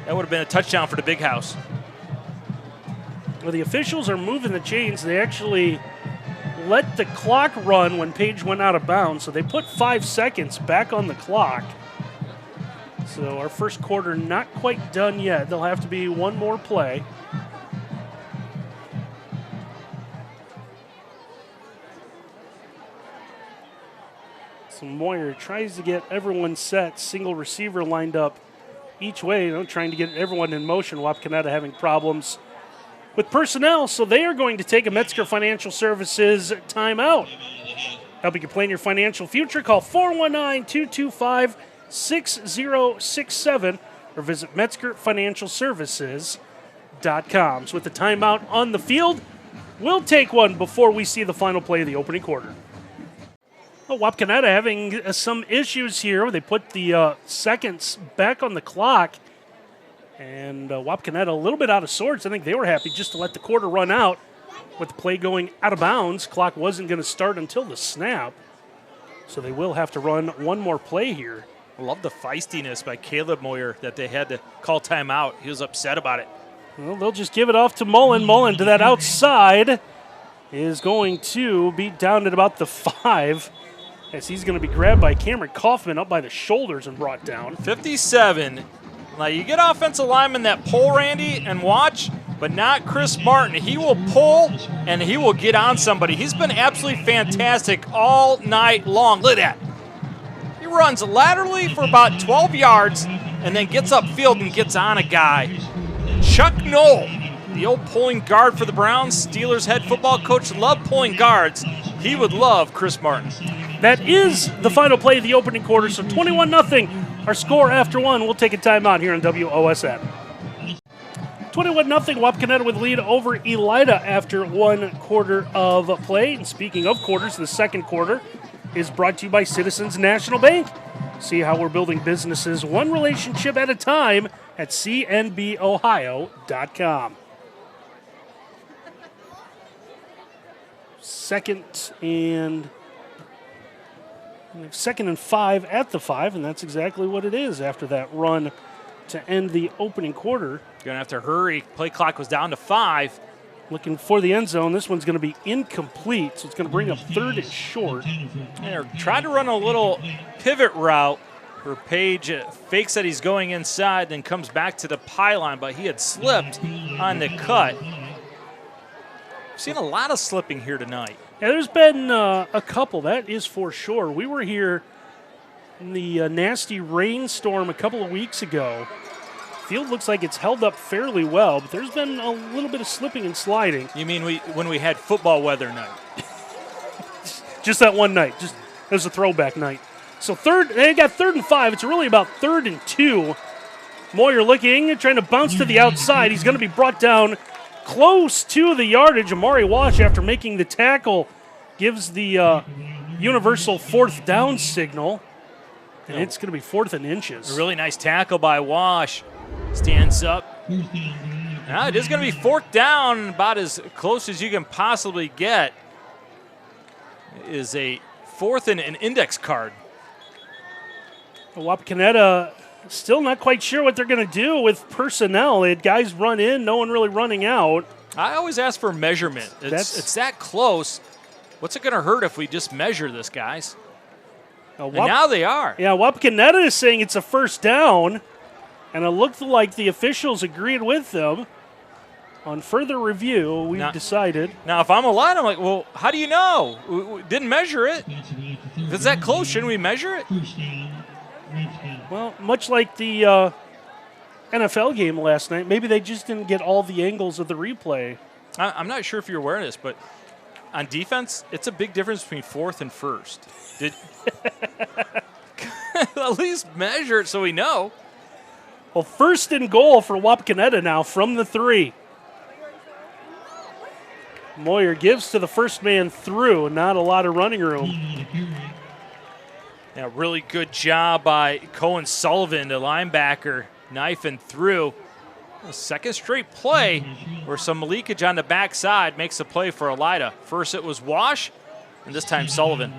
That would have been a touchdown for the big house. Well, the officials are moving the chains. They actually let the clock run when Page went out of bounds, so they put 5 seconds back on the clock. So our first quarter not quite done yet. There'll have to be one more play. So Moyer tries to get everyone set, single receiver lined up each way, trying to get everyone in motion. Wapakoneta having problems with personnel, so they are going to take a Metzger Financial Services timeout. Helping you plan your financial future, call 419-225-6067 or visit MetzgerFinancialServices.com. So with the timeout on the field, we'll take one before we see the final play of the opening quarter. Well, Wapakoneta having some issues here. They put the seconds back on the clock. And Wapakoneta a little bit out of sorts. I think they were happy just to let the quarter run out with the play going out of bounds. Clock wasn't going to start until the snap. So they will have to run one more play here. I love the feistiness by Caleb Moyer that they had to call timeout. He was upset about it. Well, they'll just give it off to Mullen. Mullen to that outside is going to be down at about the 5 as he's going to be grabbed by Cameron Kaufman up by the shoulders and brought down. 57. Now, you get offensive linemen that pull, Randy, and watch, but not Chris Martin. He will pull, and he will get on somebody. He's been absolutely fantastic all night long. Look at that. He runs laterally for about 12 yards and then gets upfield and gets on a guy. Chuck Knoll, the old pulling guard for the Browns, Steelers head football coach, loved pulling guards. He would love Chris Martin. That is the final play of the opening quarter, so 21-0. Our score after one. We'll take a timeout here on WOSN. 21-0, Wapakoneta with lead over Elida after one quarter of play. And speaking of quarters, the second quarter is brought to you by Citizens National Bank. See how we're building businesses one relationship at a time at cnbohio.com. Second and 5 at the 5, and that's exactly what it is after that run to end the opening quarter. Going to have to hurry. Play clock was down to 5. Looking for the end zone. This one's going to be incomplete, so it's going to bring up third and short. They're trying to run a little pivot route where Page fakes that he's going inside, then comes back to the pylon, but he had slipped on the cut. We've seen a lot of slipping here tonight. Yeah, there's been a couple, that is for sure. We were here in the nasty rainstorm a couple of weeks ago. Field looks like it's held up fairly well, but there's been a little bit of slipping and sliding. You mean when we had football weather night? Just that one night. Just it was a throwback night. So they got 3rd and 5. It's really about 3rd and 2. Moyer looking, trying to bounce to the outside. He's going to be brought down close to the yardage. Amari Wash, after making the tackle, gives the universal 4th down signal. And it's going to be 4th and inches. A really nice tackle by Wash. Stands up. Now it is going to be 4th down, about as close as you can possibly get. It is a 4th and an index card. Wapakoneta still not quite sure what they're going to do with personnel. They had guys run in, no one really running out. I always ask for measurement. It's that close. What's it going to hurt if we just measure this, guys? And now they are. Yeah, Wapakoneta is saying it's a 1st down, and it looked like the officials agreed with them. On further review, we've decided. Now, if I'm a line, I'm like, well, how do you know? We didn't measure it. If it's that close, shouldn't we measure it? Well, much like the NFL game last night, maybe they just didn't get all the angles of the replay. I'm not sure if you're aware of this, but on defense, it's a big difference between 4th and 1st. At least measure it so we know. Well, 1st and goal for Wapakoneta now from the 3. Moyer gives to the first man through, not a lot of running room. Yeah, really good job by Cohen Sullivan, the linebacker, knifing through. A second straight play where some leakage on the backside makes a play for Elida. First it was Wash, and this time Sullivan.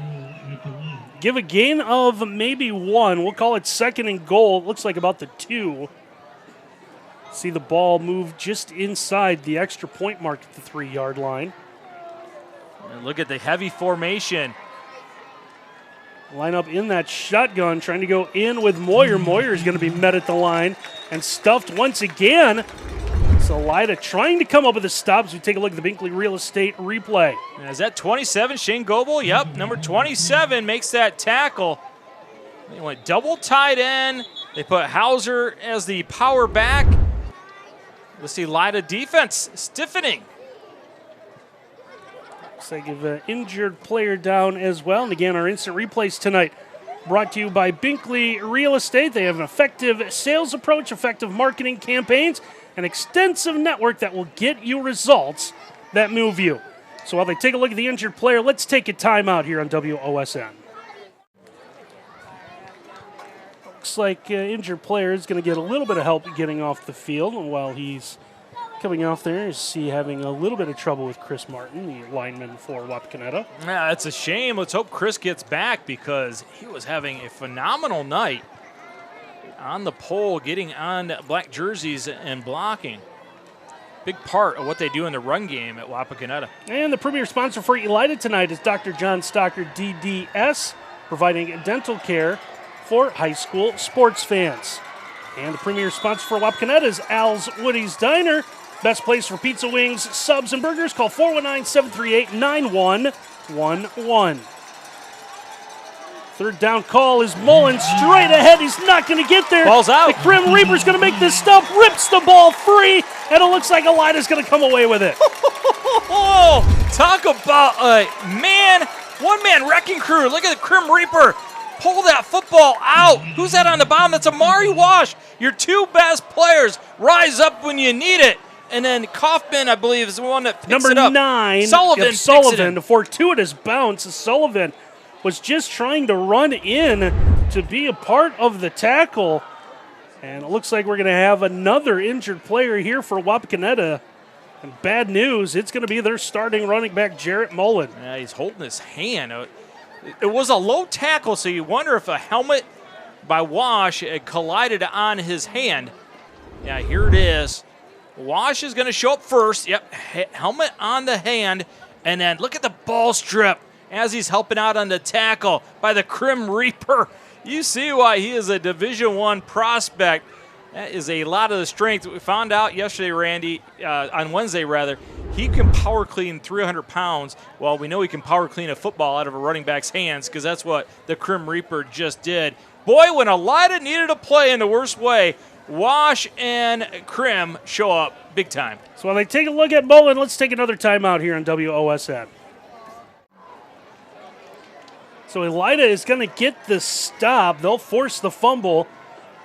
Give a gain of maybe 1. We'll call it 2nd and goal. It looks like about the 2. See the ball move just inside the extra point mark at the 3-yard line. And look at the heavy formation. Line up in that shotgun, trying to go in with Moyer. Moyer is going to be met at the line and stuffed once again. So Elida trying to come up with a stop as we take a look at the Binkley Real Estate replay. And is that 27, Shane Goebel? Yep, number 27 makes that tackle. They went double tight end. They put Hauser as the power back. Let's see Elida defense stiffening. Looks like an injured player down as well. And again, our instant replays tonight brought to you by Binkley Real Estate. They have an effective sales approach, effective marketing campaigns, an extensive network that will get you results that move you. So while they take a look at the injured player, let's take a timeout here on WOSN. Looks like injured player is going to get a little bit of help getting off the field. And while he's coming off there, you see having a little bit of trouble with Chris Martin, the lineman for Wapakoneta. Yeah, that's a shame. Let's hope Chris gets back because he was having a phenomenal night on the pole, getting on black jerseys and blocking. Big part of what they do in the run game at Wapakoneta. And the premier sponsor for Elida tonight is Dr. John Stocker, DDS, providing dental care for high school sports fans. And the premier sponsor for Wapakoneta is Al's Woody's Diner. Best place for pizza, wings, subs, and burgers. Call 419-738-9111. 3rd down call is Mullen straight ahead. He's not going to get there. Ball's out. The Grim Reaper's going to make this stop, rips the ball free, and it looks like Elida's going to come away with it. Talk about a one-man wrecking crew. Look at the Grim Reaper. Pull that football out. Who's that on the bottom? That's Amari Wash. Your 2 best players rise up when you need it. And then Kaufman, I believe, is the one that picks it up. Number 9, Sullivan, the fortuitous bounce. Sullivan was just trying to run in to be a part of the tackle. And it looks like we're going to have another injured player here for Wapakoneta. And bad news, it's going to be their starting running back, Jarrett Mullen. Yeah, he's holding his hand. It was a low tackle, so you wonder if a helmet by Wash collided on his hand. Yeah, here it is. Wash is going to show up first. Yep, helmet on the hand. And then look at the ball strip as he's helping out on the tackle by the Crim Reaper. You see why he is a Division I prospect. That is a lot of the strength. We found out yesterday, Randy, on Wednesday rather, he can power clean 300 pounds. Well, we know he can power clean a football out of a running back's hands because that's what the Crim Reaper just did. Boy, when Elida needed a play in the worst way, Wash and Crim show up big time. So while they take a look at Mullen, let's take another timeout here on WOSN. So Elida is going to get the stop. They'll force the fumble.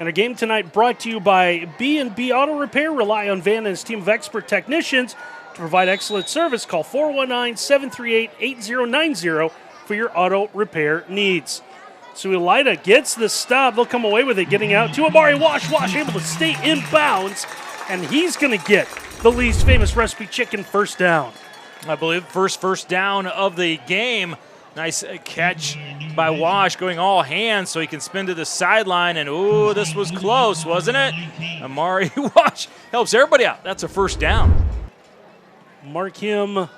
And our game tonight brought to you by B&B Auto Repair. Rely on Van and his team of expert technicians to provide excellent service. Call 419-738-8090 for your auto repair needs. So Elida gets the stop. They'll come away with it, getting out to Amari Wash. Wash able to stay in bounds, and he's going to get the Lee's famous recipe chicken first down. I believe first down of the game. Nice catch by Wash, going all hands so he can spin to the sideline. And, ooh, this was close, wasn't it? Amari Wash helps everybody out. That's a first down. Mark him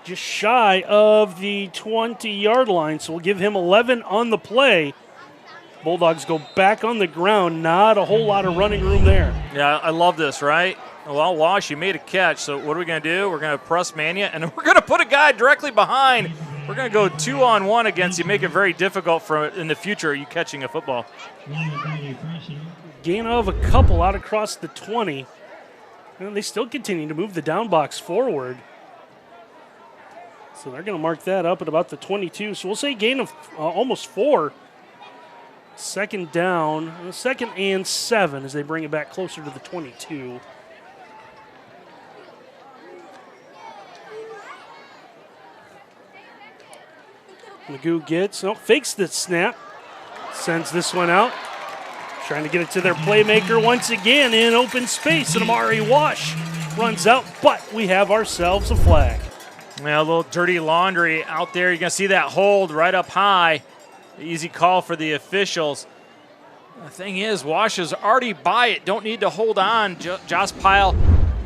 just shy of the 20-yard line, so we'll give him 11 on the play. Bulldogs go back on the ground. Not a whole lot of running room there. Yeah, I love this, right? Well, Wash, you made a catch, so what are we going to do? We're going to press Mania, and we're going to put a guy directly behind. We're going to go 2-on-1 against you, make it very difficult for in the future you catching a football. Gain of a couple out across the 20. And they still continue to move the down box forward. So they're going to mark that up at about the 22. So we'll say gain of almost 4. Second down, second and 7 as they bring it back closer to the 22. Magoo fakes the snap, sends this one out. Trying to get it to their playmaker once again in open space, and Amari Wash runs out, but we have ourselves a flag. Well, a little dirty laundry out there. You're going to see that hold right up high. Easy call for the officials. The thing is, Wash is already by it. Don't need to hold on. Josh Pyle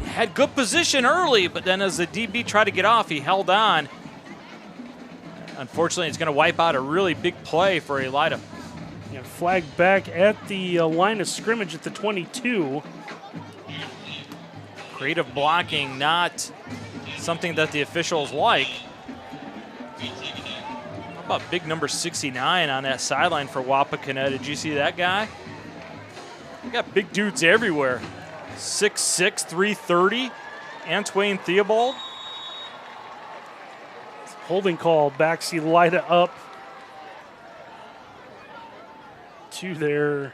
had good position early, but then as the DB tried to get off, he held on. Unfortunately, it's going to wipe out a really big play for Elida. Yeah, flag back at the line of scrimmage at the 22. Creative blocking, not something that the officials like. How about big number 69 on that sideline for Wapakoneta? Did you see that guy? We got big dudes everywhere. 6'6", 330, Antwain Theobald. Holding call backs Elida up to their.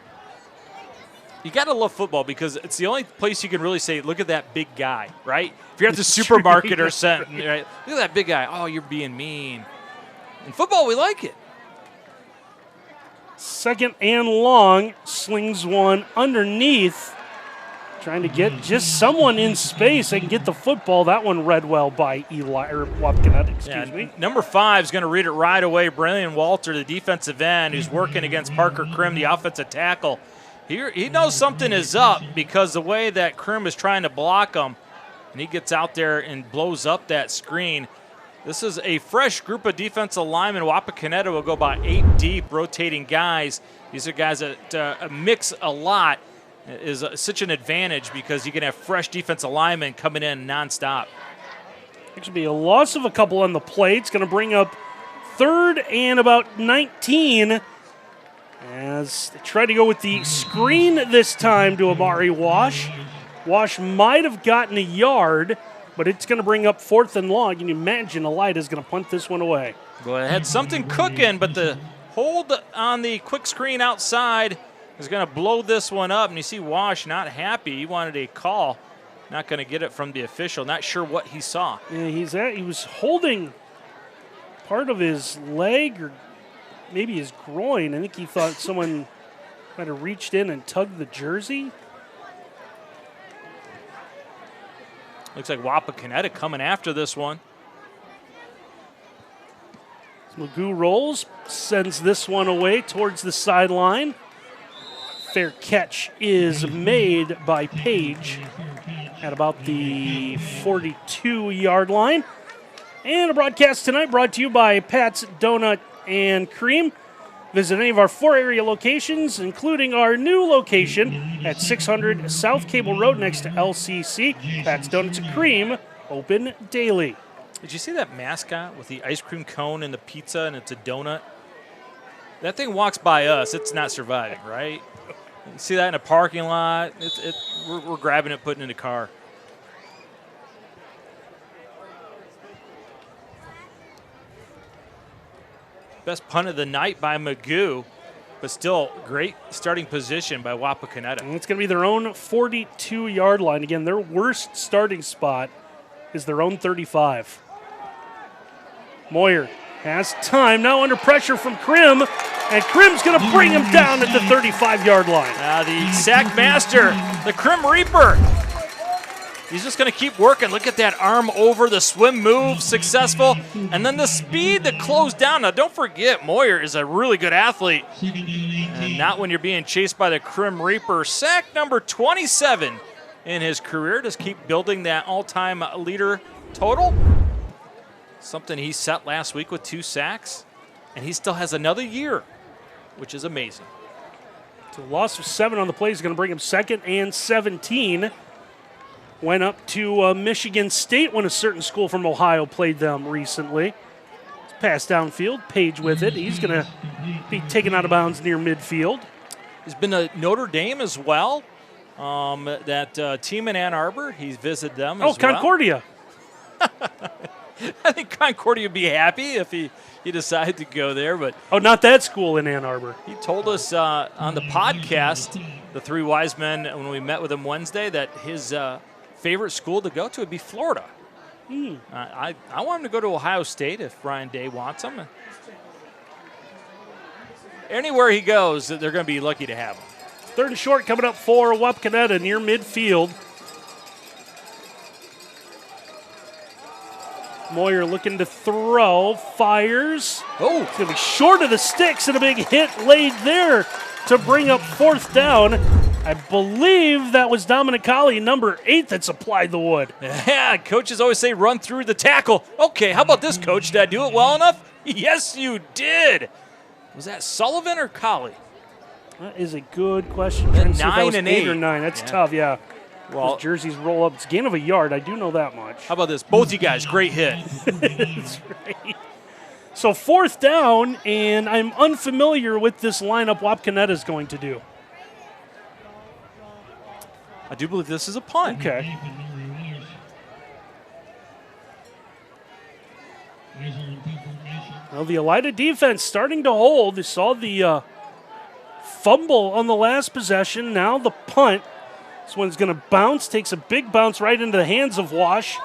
You got to love football because it's the only place you can really say, look at that big guy, right? If you're at the supermarket or something, right? Look at that big guy. Oh, you're being mean. In football, we like it. Second and long, slings one underneath. Trying to get just someone in space and get the football. That one read well by Wapakoneta, excuse me. Number 5 is going to read it right away. Brilliant Walter, the defensive end, who's working against Parker Crim, the offensive tackle. He knows something is up because the way that Crim is trying to block him, and he gets out there and blows up that screen. This is a fresh group of defensive linemen. Wapakoneta will go about 8 deep, rotating guys. These are guys that mix a lot. Is such an advantage because you can have fresh defensive linemen coming in nonstop. It should be a loss of a couple on the play. It's going to bring up third and about 19 as they try to go with the screen this time to Amari Wash. Wash might have gotten a yard, but it's going to bring up fourth and long. Can you imagine Elida is going to punt this one away? Well, it had something cooking, but the hold on the quick screen outside is going to blow this one up, and you see Wash not happy. He wanted a call. Not going to get it from the official. Not sure what he saw. Yeah, he was holding part of his leg or maybe his groin. I think he thought someone might have reached in and tugged the jersey. Looks like Wapakoneta coming after this one. Magoo rolls, sends this one away towards the sideline. Fair catch is made by Page at about the 42-yard line. And a broadcast tonight brought to you by Pat's Donut and Cream. Visit any of our 4 area locations, including our new location at 600 South Cable Road next to LCC. Pat's Donuts and Cream, open daily. Did you see that mascot with the ice cream cone and the pizza and it's a donut? That thing walks by us, it's not surviving, right? You see that in a parking lot, we're grabbing it, putting it in a car. Best punt of the night by Magoo, but still great starting position by Wapakoneta. And it's going to be their own 42-yard line. Again, their worst starting spot is their own 35. Moyer has time, now under pressure from Krim, and Krim's going to bring him down at the 35-yard line. Now the sack master, the Krim Reaper. He's just going to keep working. Look at that arm over, the swim move, successful. And then the speed to close down. Now, don't forget, Moyer is a really good athlete. And not when you're being chased by the Krim Reaper. Sack number 27 in his career. Just keep building that all-time leader total. Something he set last week with 2 sacks. And he still has another year, which is amazing. So loss of 7 on the play is going to bring him 2nd and 17. Went up to Michigan State when a certain school from Ohio played them recently. Pass downfield, Page with it. He's going to be taken out of bounds near midfield. He's been to Notre Dame as well. That team in Ann Arbor, he's visited them as well. Concordia. I think Concordia would be happy if he decided to go there. But not that school in Ann Arbor. He told us on the podcast, the 3 wise men, when we met with him Wednesday, that his favorite school to go to would be Florida. I want him to go to Ohio State if Ryan Day wants him. Anywhere he goes, they're going to be lucky to have him. 3rd and short coming up for Wapakoneta near midfield. Moyer looking to throw, fires. Oh, it's going to be short of the sticks and a big hit laid there to bring up 4th down. I believe that was Dominic Colley, number 8, that supplied the wood. Yeah, coaches always say run through the tackle. Okay, how about this, coach? Did I do it well enough? Yes, you did. Was that Sullivan or Colley? That is a good question. Trying to see if that was 9 and 8 or 8. 9. That's tough, yeah. Well, those jerseys roll up. It's a gain of a yard. I do know that much. How about this? Both you guys, great hit. That's right. So 4th down, and I'm unfamiliar with this lineup Wapakoneta is going to do. I do believe this is a punt. Okay. Well, the Elida defense starting to hold. They saw the fumble on the last possession. Now the punt. This one's going to bounce, takes a big bounce right into the hands of Wash.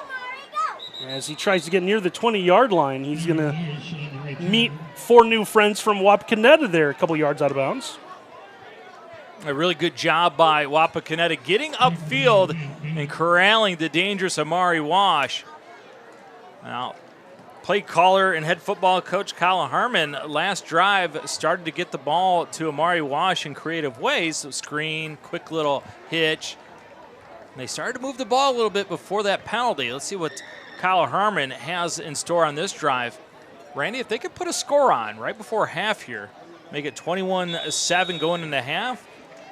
As he tries to get near the 20-yard line, he's going to meet 4 new friends from Wapakoneta there, a couple yards out of bounds. A really good job by Wapakoneta getting upfield and corralling the dangerous Amari Wash. Now, play caller and head football coach Kyle Harmon last drive started to get the ball to Amari Wash in creative ways. So screen, quick little hitch. And they started to move the ball a little bit before that penalty. Let's see what Kyle Harmon has in store on this drive. Randy, if they could put a score on right before half here, make it 21-7 going into half,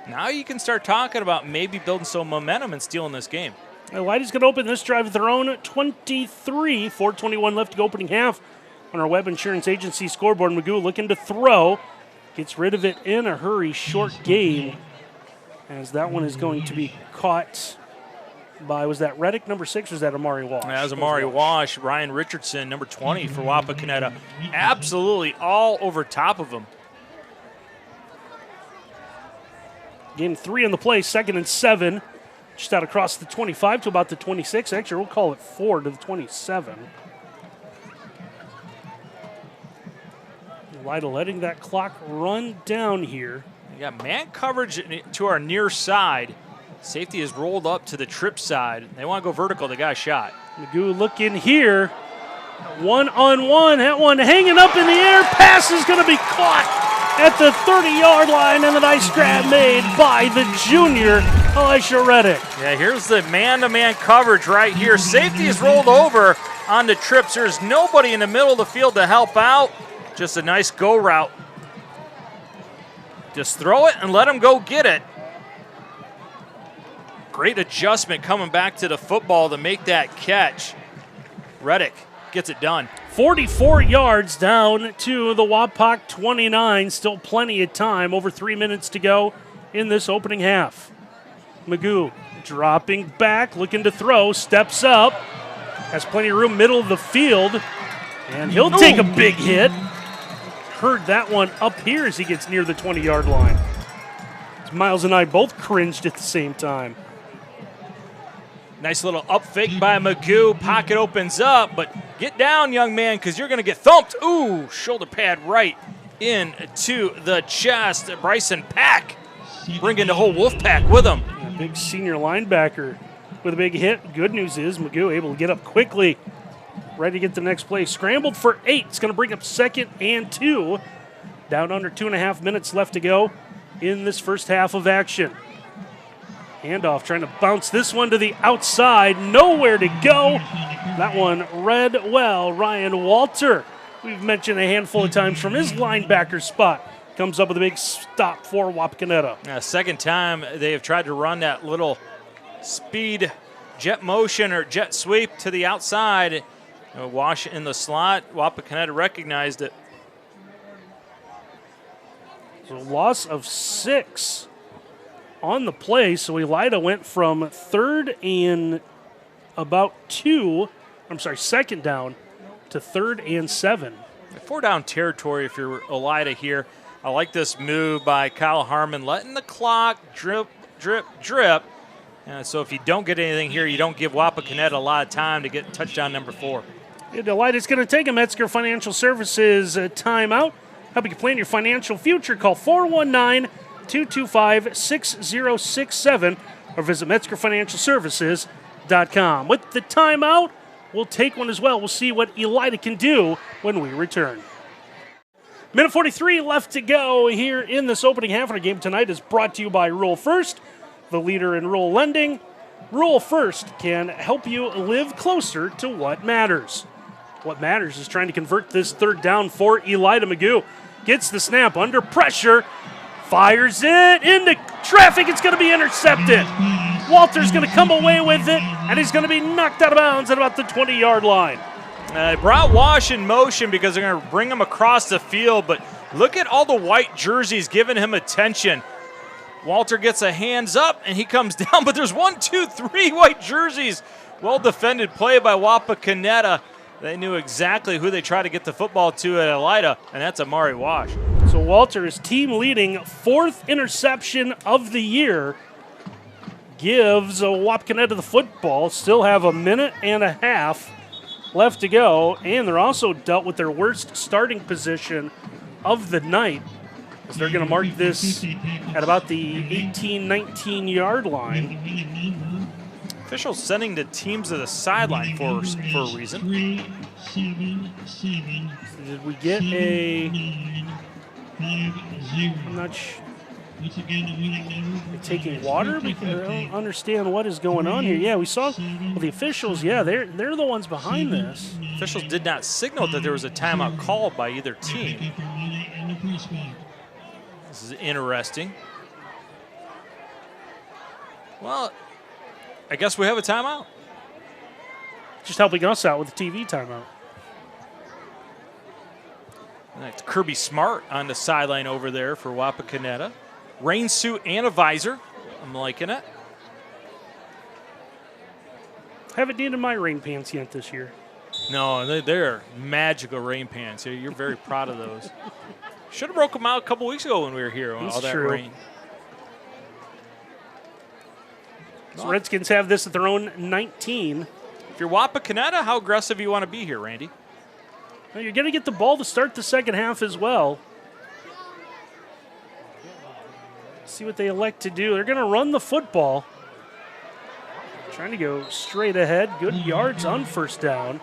now you can start talking about maybe building some momentum and stealing this game. Elida's going to open this drive with their own 23, 4:21 left to go opening half on our Web Insurance Agency scoreboard. Magoo looking to throw. Gets rid of it in a hurry, short game, as that one is going to be caught by, was that Reddick, number 6, or was that Amari Wash? That was Amari Wash. Ryan Richardson, number 20 for Wapakoneta. Absolutely all over top of him. Gain 3 on the play, 2nd and 7. Just out across the 25 to about the 26. Actually, we'll call it 4 to the 27. Elida letting that clock run down here. We got man coverage to our near side. Safety is rolled up to the trip side. They want to go vertical. They got a shot. Magoo looking here. 1-on-1. That one hanging up in the air. Pass is going to be caught at the 30-yard line, and the nice grab made by the junior, Elisha Reddick. Yeah, here's the man-to-man coverage right here. Safety is rolled over on the trips. There's nobody in the middle of the field to help out. Just a nice go route. Just throw it and let him go get it. Great adjustment coming back to the football to make that catch. Reddick gets it done. 44 yards down to the Wapak 29. Still plenty of time. Over 3 minutes to go in this opening half. Magoo dropping back, looking to throw, steps up. Has plenty of room, middle of the field. And he'll take a big hit. Heard that one up here as he gets near the 20-yard line. Miles and I both cringed at the same time. Nice little up fake by Magoo. Pocket opens up, but get down, young man, because you're going to get thumped. Ooh, shoulder pad right into the chest. Bryson Pack bringing the whole wolf pack with him. A big senior linebacker with a big hit. Good news is Magoo able to get up quickly. Ready to get the next play. Scrambled for 8. It's going to bring up 2nd and 2. Down under 2.5 minutes left to go in this first half of action. Handoff trying to bounce this one to the outside. Nowhere to go. That one read well. Ryan Walter, we've mentioned a handful of times from his linebacker spot, comes up with a big stop for Wapakoneta. Second time they have tried to run that little speed jet motion or jet sweep to the outside. Wash in the slot. Wapakoneta recognized it. So loss of 6 on the play. So Elida went from 3rd and about 2, I'm sorry, 2nd down to 3rd and 7. 4 down territory if you're Elida here. I like this move by Kyle Harmon, letting the clock drip, drip, drip. So if you don't get anything here, you don't give Wapakoneta a lot of time to get touchdown number 4. Elida's going to take a Metzger Financial Services timeout. Help you plan your financial future. Call 419-225-6067 or visit MetzgerFinancialServices.com. With the timeout, we'll take one as well. We'll see what Elida can do when we return. Minute 43 left to go here in this opening half of the game tonight is brought to you by Rural First, the leader in rural lending. Rural First can help you live closer to what matters. What matters is trying to convert this 3rd down for Elida Magoo. Gets the snap under pressure, fires it into traffic. It's going to be intercepted. Walter's going to come away with it, and he's going to be knocked out of bounds at about the 20-yard line. They brought Wash in motion because they're going to bring him across the field, but look at all the white jerseys giving him attention. Walter gets a hands up, and he comes down, but there's 1, 2, 3 white jerseys. Well-defended play by Wapakoneta. They knew exactly who they tried to get the football to at Elida, and that's Amari Wash. So Walter is team-leading 4th interception of the year. Gives Wapakoneta the football. Still have a minute and a half left to go, and they're also dealt with their worst starting position of the night, as they're going to mark this at about the 18-19 line. Officials sending the teams to the sideline for a reason. Did we get a... I'm not sure. Taking water? Because I don't understand what is going on here. Yeah, we saw the officials. Yeah, they're the ones behind this. Officials did not signal that there was a timeout called by either team. This is interesting. Well, I guess we have a timeout. Just helping us out with the TV timeout. That's Kirby Smart on the sideline over there for Wapakoneta. Rain suit and a visor. I'm liking it. Haven't needed my rain pants yet this year. No, they're magical rain pants. You're very proud of those. Should have broke them out a couple weeks ago when we were here. All that rain. So Redskins have this at their own 19. If you're Wapakoneta, how aggressive you want to be here, Randy? Well, you're going to get the ball to start the second half as well. See what they elect to do. They're going to run the football. Trying to go straight ahead. Good yards on 1st down.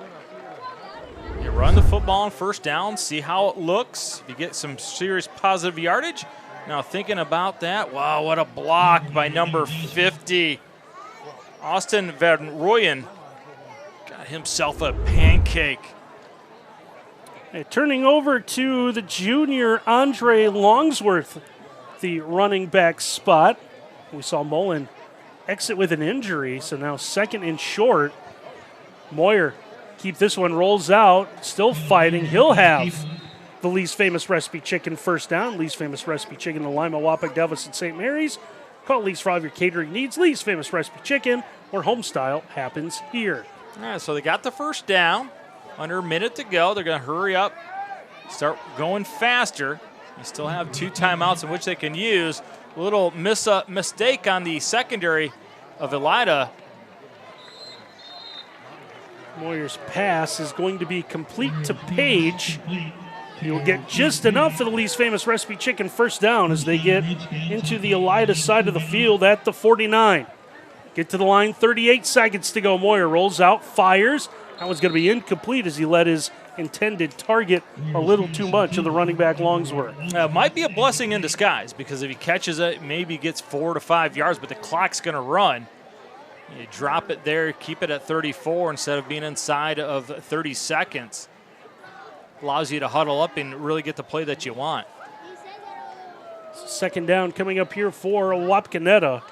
Yeah, run the football on first down, see how it looks. If you get some serious positive yardage. Now thinking about that, wow, what a block by number 50. Austin Van Rooyen got himself a pancake. Hey, turning over to the junior Andre Longsworth, the running back spot. We saw Mullen exit with an injury, so now second and short. Moyer, keep this one, rolls out, still fighting. He'll have the least famous recipe chicken first down. Least famous recipe chicken in Lima, Wapak, Delvis, and St. Mary's. Call Least for all of your catering needs. Least famous recipe chicken, where home style happens here. All right, so they got the first down. Under a minute to go. They're going to hurry up, start going faster. They still have 2 timeouts in which they can use. A little mistake on the secondary of Elida. Moyer's pass is going to be complete to Page. He will get just enough for the least famous recipe chicken first down as they get into the Elida side of the field at the 49. Get to the line, 38 seconds to go. Moyer rolls out, fires. That one's going to be incomplete as he let his intended target a little too much of the running back Longsworth. Might be a blessing in disguise because if he catches it, maybe gets 4 to 5 yards, but the clock's going to run. You drop it there, keep it at 34 instead of being inside of 30 seconds. Allows you to huddle up and really get the play that you want. Second down coming up here for Wapakoneta.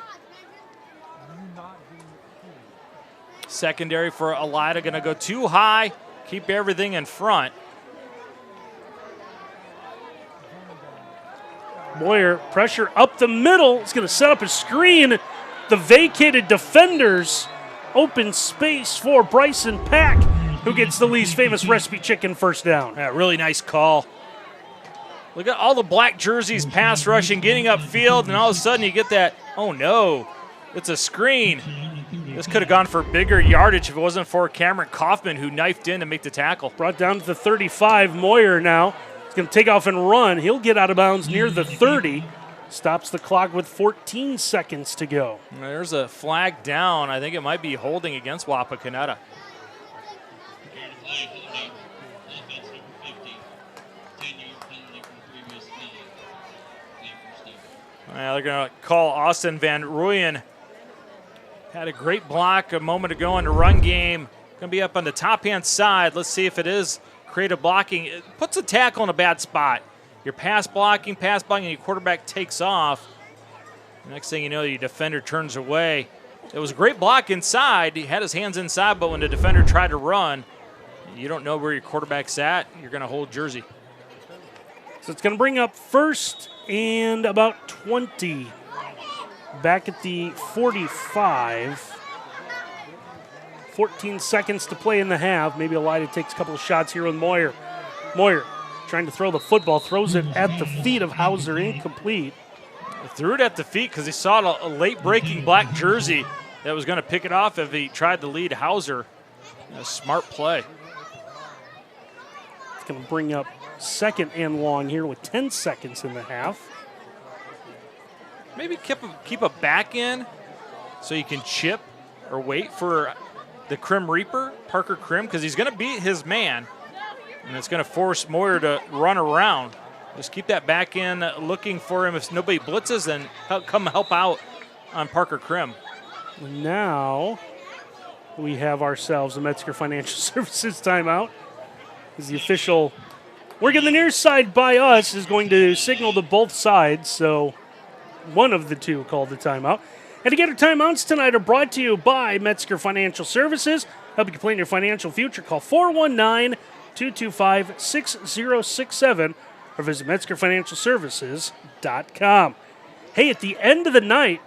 Secondary for Elida, going to go too high, keep everything in front. Moyer, pressure up the middle. It's going to set up a screen. The vacated defenders, open space for Bryson Pack, who gets the least famous recipe chicken first down. Yeah, really nice call. Look at all the black jerseys pass rushing, getting upfield, and all of a sudden you get that, oh no, it's a screen. This could have gone for bigger yardage if it wasn't for Cameron Kaufman, who knifed in to make the tackle. Brought down to the 35. Moyer now is going to take off and run. He'll get out of bounds near the 30. Stops the clock with 14 seconds to go. There's a flag down. I think it might be holding against Wapakoneta. Well, they're going to call Austin Van Rooyen. Had a great block a moment ago in the run game. Going to be up on the top-hand side. Let's see if it is creative blocking. It puts a tackle in a bad spot. You're pass blocking, and your quarterback takes off. The next thing you know, your defender turns away. It was a great block inside. He had his hands inside, but when the defender tried to run, you don't know where your quarterback's at. You're going to hold jersey. So it's going to bring up first and about 20. Back at the 45. 14 seconds to play in the half. Maybe Elida takes a couple of shots here with Moyer. Moyer trying to throw the football, throws it at the feet of Hauser, incomplete. He threw it at the feet because he saw a late-breaking black jersey that was going to pick it off if he tried to lead Hauser. A smart play. It's going to bring up second and long here with 10 seconds in the half. Maybe keep a back in so you can chip or wait for the Crim Reaper, Parker Crim, because he's going to beat his man, and it's going to force Moyer to run around. Just keep that back in looking for him. If nobody blitzes, then come help out on Parker Crim. Now we have ourselves a Metzger Financial Services timeout. As the official working the near side by us is going to signal to both sides, so one of the two called the timeout. And to get our timeouts tonight are brought to you by Metzger Financial Services. Help you plan your financial future. Call 419-225-6067 or visit MetzgerFinancialServices.com. Hey, at the end of the night,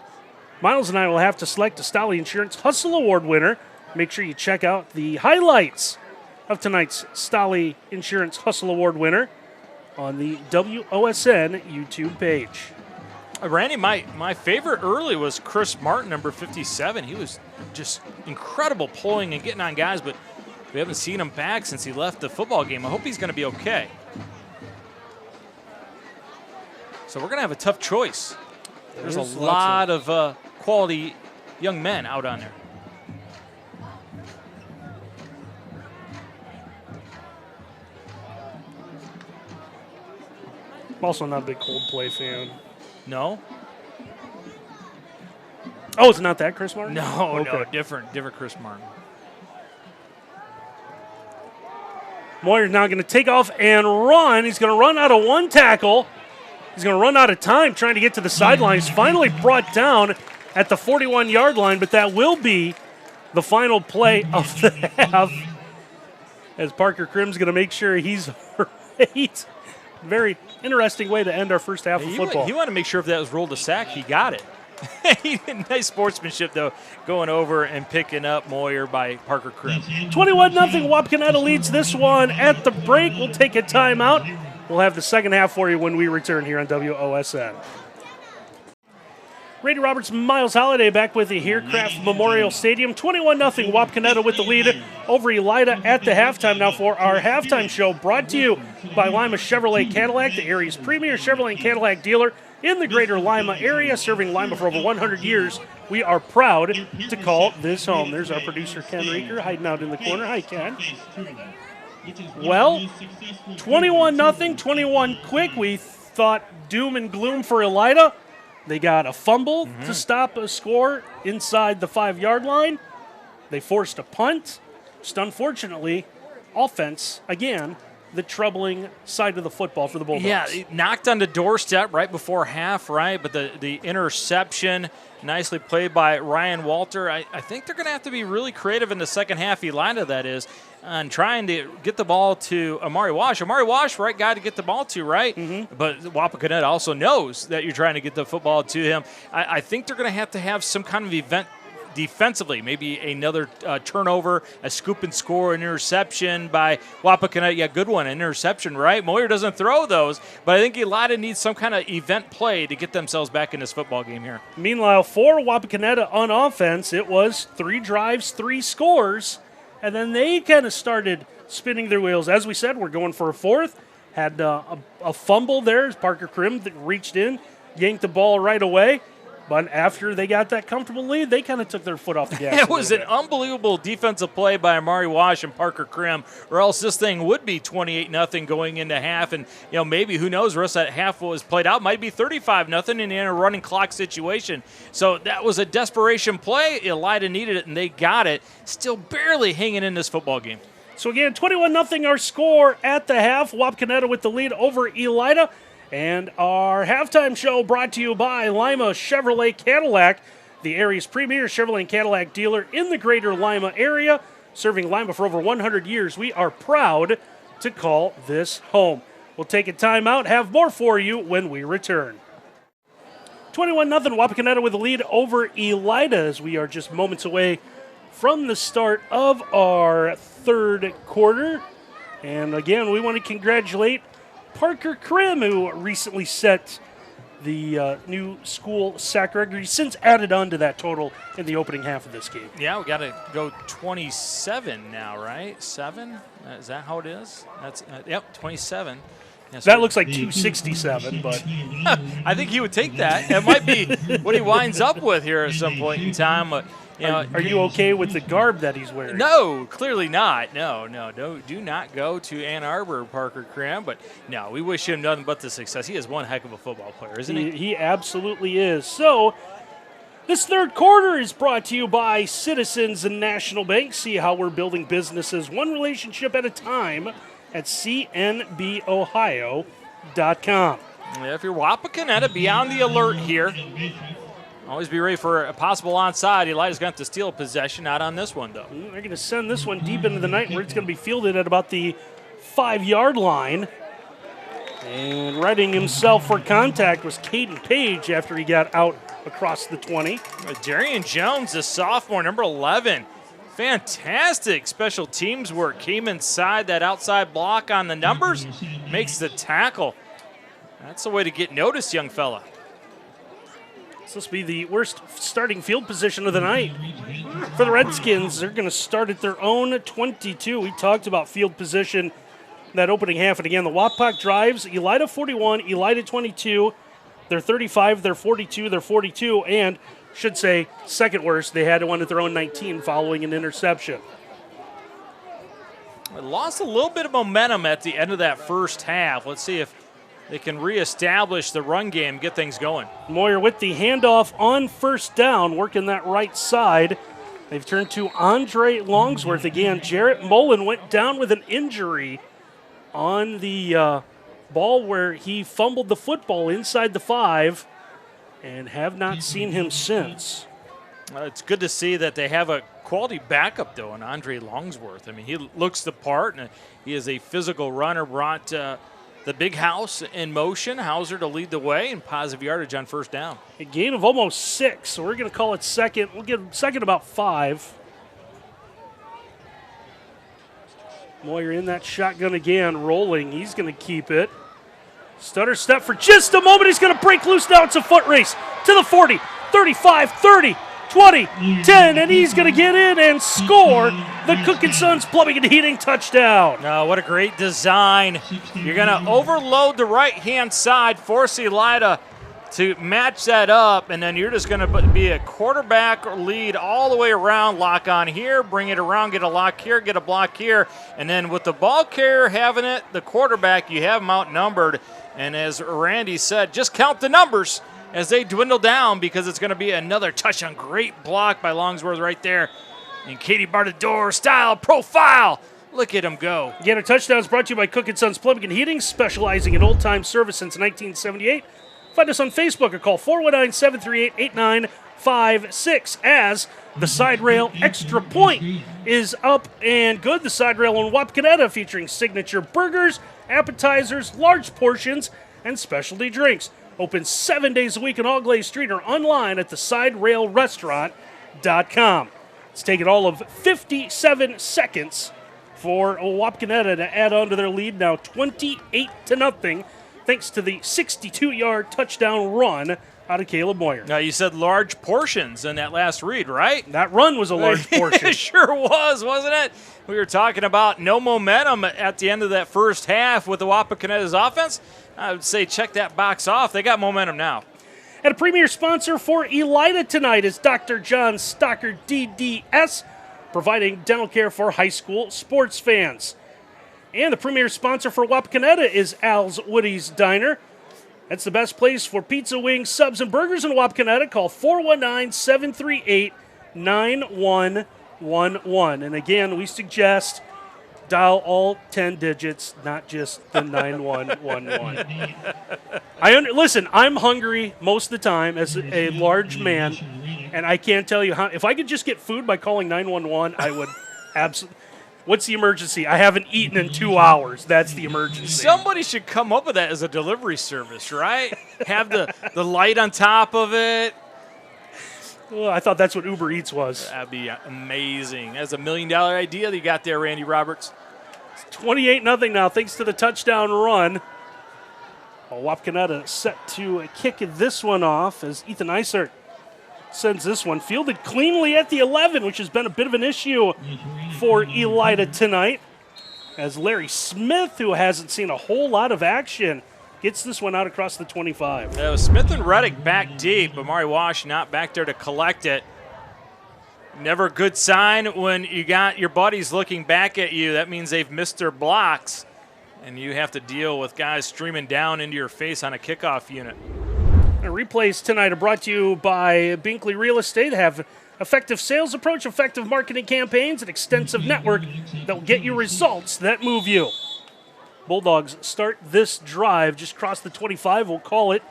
Miles and I will have to select a Stolly Insurance Hustle Award winner. Make sure you check out the highlights of tonight's Stolly Insurance Hustle Award winner on the WOSN YouTube page. Randy, my favorite early was Chris Martin, number 57. He was just incredible pulling and getting on guys, but we haven't seen him back since he left the football game. I hope he's going to be okay. So we're going to have a tough choice. There's a lot of quality young men out on there. I'm also not a big Coldplay fan. No? Oh, it's not that Chris Martin? No, Okay. no, different Chris Martin. Moyer's now going to take off and run. He's going to run out of one tackle. He's going to run out of time trying to get to the sideline. He's finally brought down at the 41-yard line, but that will be the final play of the half as Parker Crim's going to make sure he's right. Very interesting way to end our first half of football. He wanted to make sure if that was ruled a sack, he got it. Nice sportsmanship, though, going over and picking up Moyer by Parker Crim. 21-0, Wapakoneta leads this one at the break. We'll take a timeout. We'll have the second half for you when we return here on WOSN. Brady Roberts, Miles Holliday back with you here, Kraft Memorial Stadium. 21-0, Wapakoneta with the lead over Elida at the halftime. Now for our halftime show, brought to you by Lima Chevrolet Cadillac, the area's premier Chevrolet and Cadillac dealer in the greater Lima area, serving Lima for over 100 years. We are proud to call this home. There's our producer, Ken Reeker, hiding out in the corner. Hi, Ken. Well, 21-0, 21 quick. We thought doom and gloom for Elida. They got a fumble to stop a score inside the 5-yard line. They forced a punt. Just unfortunately, offense, again, the troubling side of the football for the Bulldogs. Yeah, it knocked on the doorstep right before half, right? But the interception, nicely played by Ryan Walter. I think they're going to have to be really creative in the second half, Elida, that is, on trying to get the ball to Amari Wash. Amari Wash, right guy to get the ball to, right? But Wapakoneta also knows that you're trying to get the football to him. I think they're going to have some kind of event defensively, maybe another turnover, a scoop and score, an interception by Wapakoneta. Yeah, good one, an interception, right? Moyer doesn't throw those, but I think Elida needs some kind of event play to get themselves back in this football game here. Meanwhile, for Wapakoneta on offense, it was 3 drives, 3 scores, and then they kind of started spinning their wheels. As we said, we're going for a fourth. Had a fumble there as Parker Crim that reached in, yanked the ball right away. But after they got that comfortable lead, they kind of took their foot off the gas. It was an unbelievable defensive play by Amari Wash and Parker Crim, or else this thing would be 28-0 going into half. And, maybe, who knows, the rest of that half was played out. Might be 35-0 in a running clock situation. So that was a desperation play. Elida needed it, and they got it. Still barely hanging in this football game. So, again, 21-0 our score at the half. Wapakoneta with the lead over Elida. And our halftime show brought to you by Lima Chevrolet Cadillac, the area's premier Chevrolet and Cadillac dealer in the greater Lima area, serving Lima for over 100 years. We are proud to call this home. We'll take a timeout, have more for you when we return. 21-0, Wapakoneta with the lead over Elida as we are just moments away from the start of our third quarter. And again, we want to congratulate Parker Crim, who recently set the new school sack record. He's since added on to that total in the opening half of this game. Yeah, we got to go 27 now, right? 7? Is that how it is? That's yep, 27. Yeah, so that looks like 267, but I think he would take that. It might be what he winds up with here at some point in time. But, are you okay with the garb that he's wearing? No, clearly not. No, do not go to Ann Arbor, Parker Crim. But no, we wish him nothing but the success. He is one heck of a football player, isn't he? He absolutely is. So this third quarter is brought to you by Citizens and National Bank. See how we're building businesses one relationship at a time at cnbohio.com. Yeah, if you're Wapakoneta, be on the alert here. Always be ready for a possible onside. Elida's going to have to steal possession. Not on this one, though. They're going to send this one deep into the night where it's going to be fielded at about the 5-yard line. And readying himself for contact was Caden Page after he got out across the 20. Darian Jones, the sophomore, number 11. Fantastic special teams work. Came inside that outside block on the numbers. Makes the tackle. That's the way to get noticed, young fella. This will be the worst starting field position of the night. For the Redskins, they're going to start at their own 22. We talked about field position that opening half. And again, the Wapak drives, Elida 41, Elida 22. They're 35, they're 42, they're 42. And, should say, second worst, they had one at their own 19 following an interception. It lost a little bit of momentum at the end of that first half. Let's see if they can reestablish the run game, get things going. Moyer with the handoff on first down, working that right side. They've turned to Andre Longsworth again. Jarrett Mullen went down with an injury on the ball where he fumbled the football inside the 5 and have not seen him since. It's good to see that they have a quality backup, though, in Andre Longsworth. I mean, he looks the part, and he is a physical runner, brought the big house in motion. Hauser to lead the way and positive yardage on first down. A gain of almost 6, so we're going to call it second. We'll give second about 5. Moyer in that shotgun again, rolling. He's going to keep it. Stutter step for just a moment. He's going to break loose now. It's a foot race to the 40, 35, 30, 20, 10, and he's going to get in and score the Cook & Sons Plumbing and Heating touchdown. Oh, what a great design. You're going to overload the right-hand side, force Elida to match that up, and then you're just going to be a quarterback lead all the way around, lock on here, bring it around, get a lock here, get a block here, and then with the ball carrier having it, the quarterback, you have them outnumbered, and as Randy said, just count the numbers as they dwindle down because it's going to be another touchdown. Great block by Longsworth right there. And Katie Bardador style profile. Look at him go. Again, our touchdown is brought to you by Cook & Sons Plumbing and Heating, specializing in old-time service since 1978. Find us on Facebook or call 419-738-8956 as the side rail extra point is up and good. The side rail on Wapakoneta featuring signature burgers, appetizers, large portions, and specialty drinks. Open 7 days a week on Auglaize Street or online at thesideraiLrestaurant.com. It's taken all of 57 seconds for Wapakoneta to add on to their lead, now 28-0, thanks to the 62-yard touchdown run out of Caleb Moyer. Now, you said large portions in that last read, right? That run was a large portion. It sure was, wasn't it? We were talking about no momentum at the end of that first half with the Wapakoneta's offense. I would say check that box off. They got momentum now. And a premier sponsor for Elida tonight is Dr. John Stocker, DDS, providing dental care for high school sports fans. And the premier sponsor for Wapakoneta is Al's Woody's Diner. That's the best place for pizza, wings, subs, and burgers in Wapakoneta. Call 419-738-9111. And again, we suggest dial all 10 digits, not just the 9111. Listen, I'm hungry most of the time as a large man, and I can't tell you how. If I could just get food by calling 911, I would absolutely. What's the emergency? I haven't eaten in 2 hours. That's the emergency. Somebody should come up with that as a delivery service, right? Have the light on top of it. Well, I thought that's what Uber Eats was. That'd be amazing. That's $1 million idea that you got there, Randy Roberts. It's 28-0 now, thanks to the touchdown run. Wapakoneta set to kick this one off as Ethan Eisert sends this one fielded cleanly at the 11, which has been a bit of an issue for Elida tonight, as Larry Smith, who hasn't seen a whole lot of action, gets this one out across the 25. Smith and Reddick back deep, but Mari Wash not back there to collect it. Never a good sign when you got your buddies looking back at you. That means they've missed their blocks, and you have to deal with guys streaming down into your face on a kickoff unit. And replays tonight are brought to you by Binkley Real Estate. Have effective sales approach, effective marketing campaigns, an extensive network that will get you results that move you. Bulldogs start this drive just across the 25. We'll call it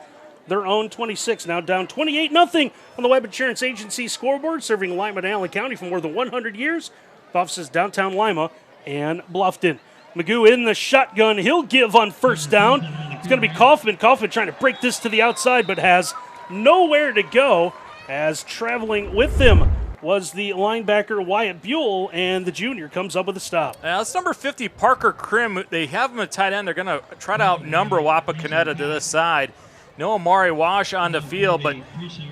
their own 26. Now down 28-0 on the Webb Insurance Agency scoreboard, serving Lima and Allen County for more than 100 years. The offices downtown Lima and Bluffton. Magoo in the shotgun. He'll give on first down. It's going to be Kaufman. Kaufman trying to break this to the outside, but has nowhere to go, as traveling with him was the linebacker Wyatt Buell, and the junior comes up with a stop. That's number 50, Parker Krim. They have him at tight end. They're going to try to outnumber Wapakoneta to this side. No Amari Wash on the field, but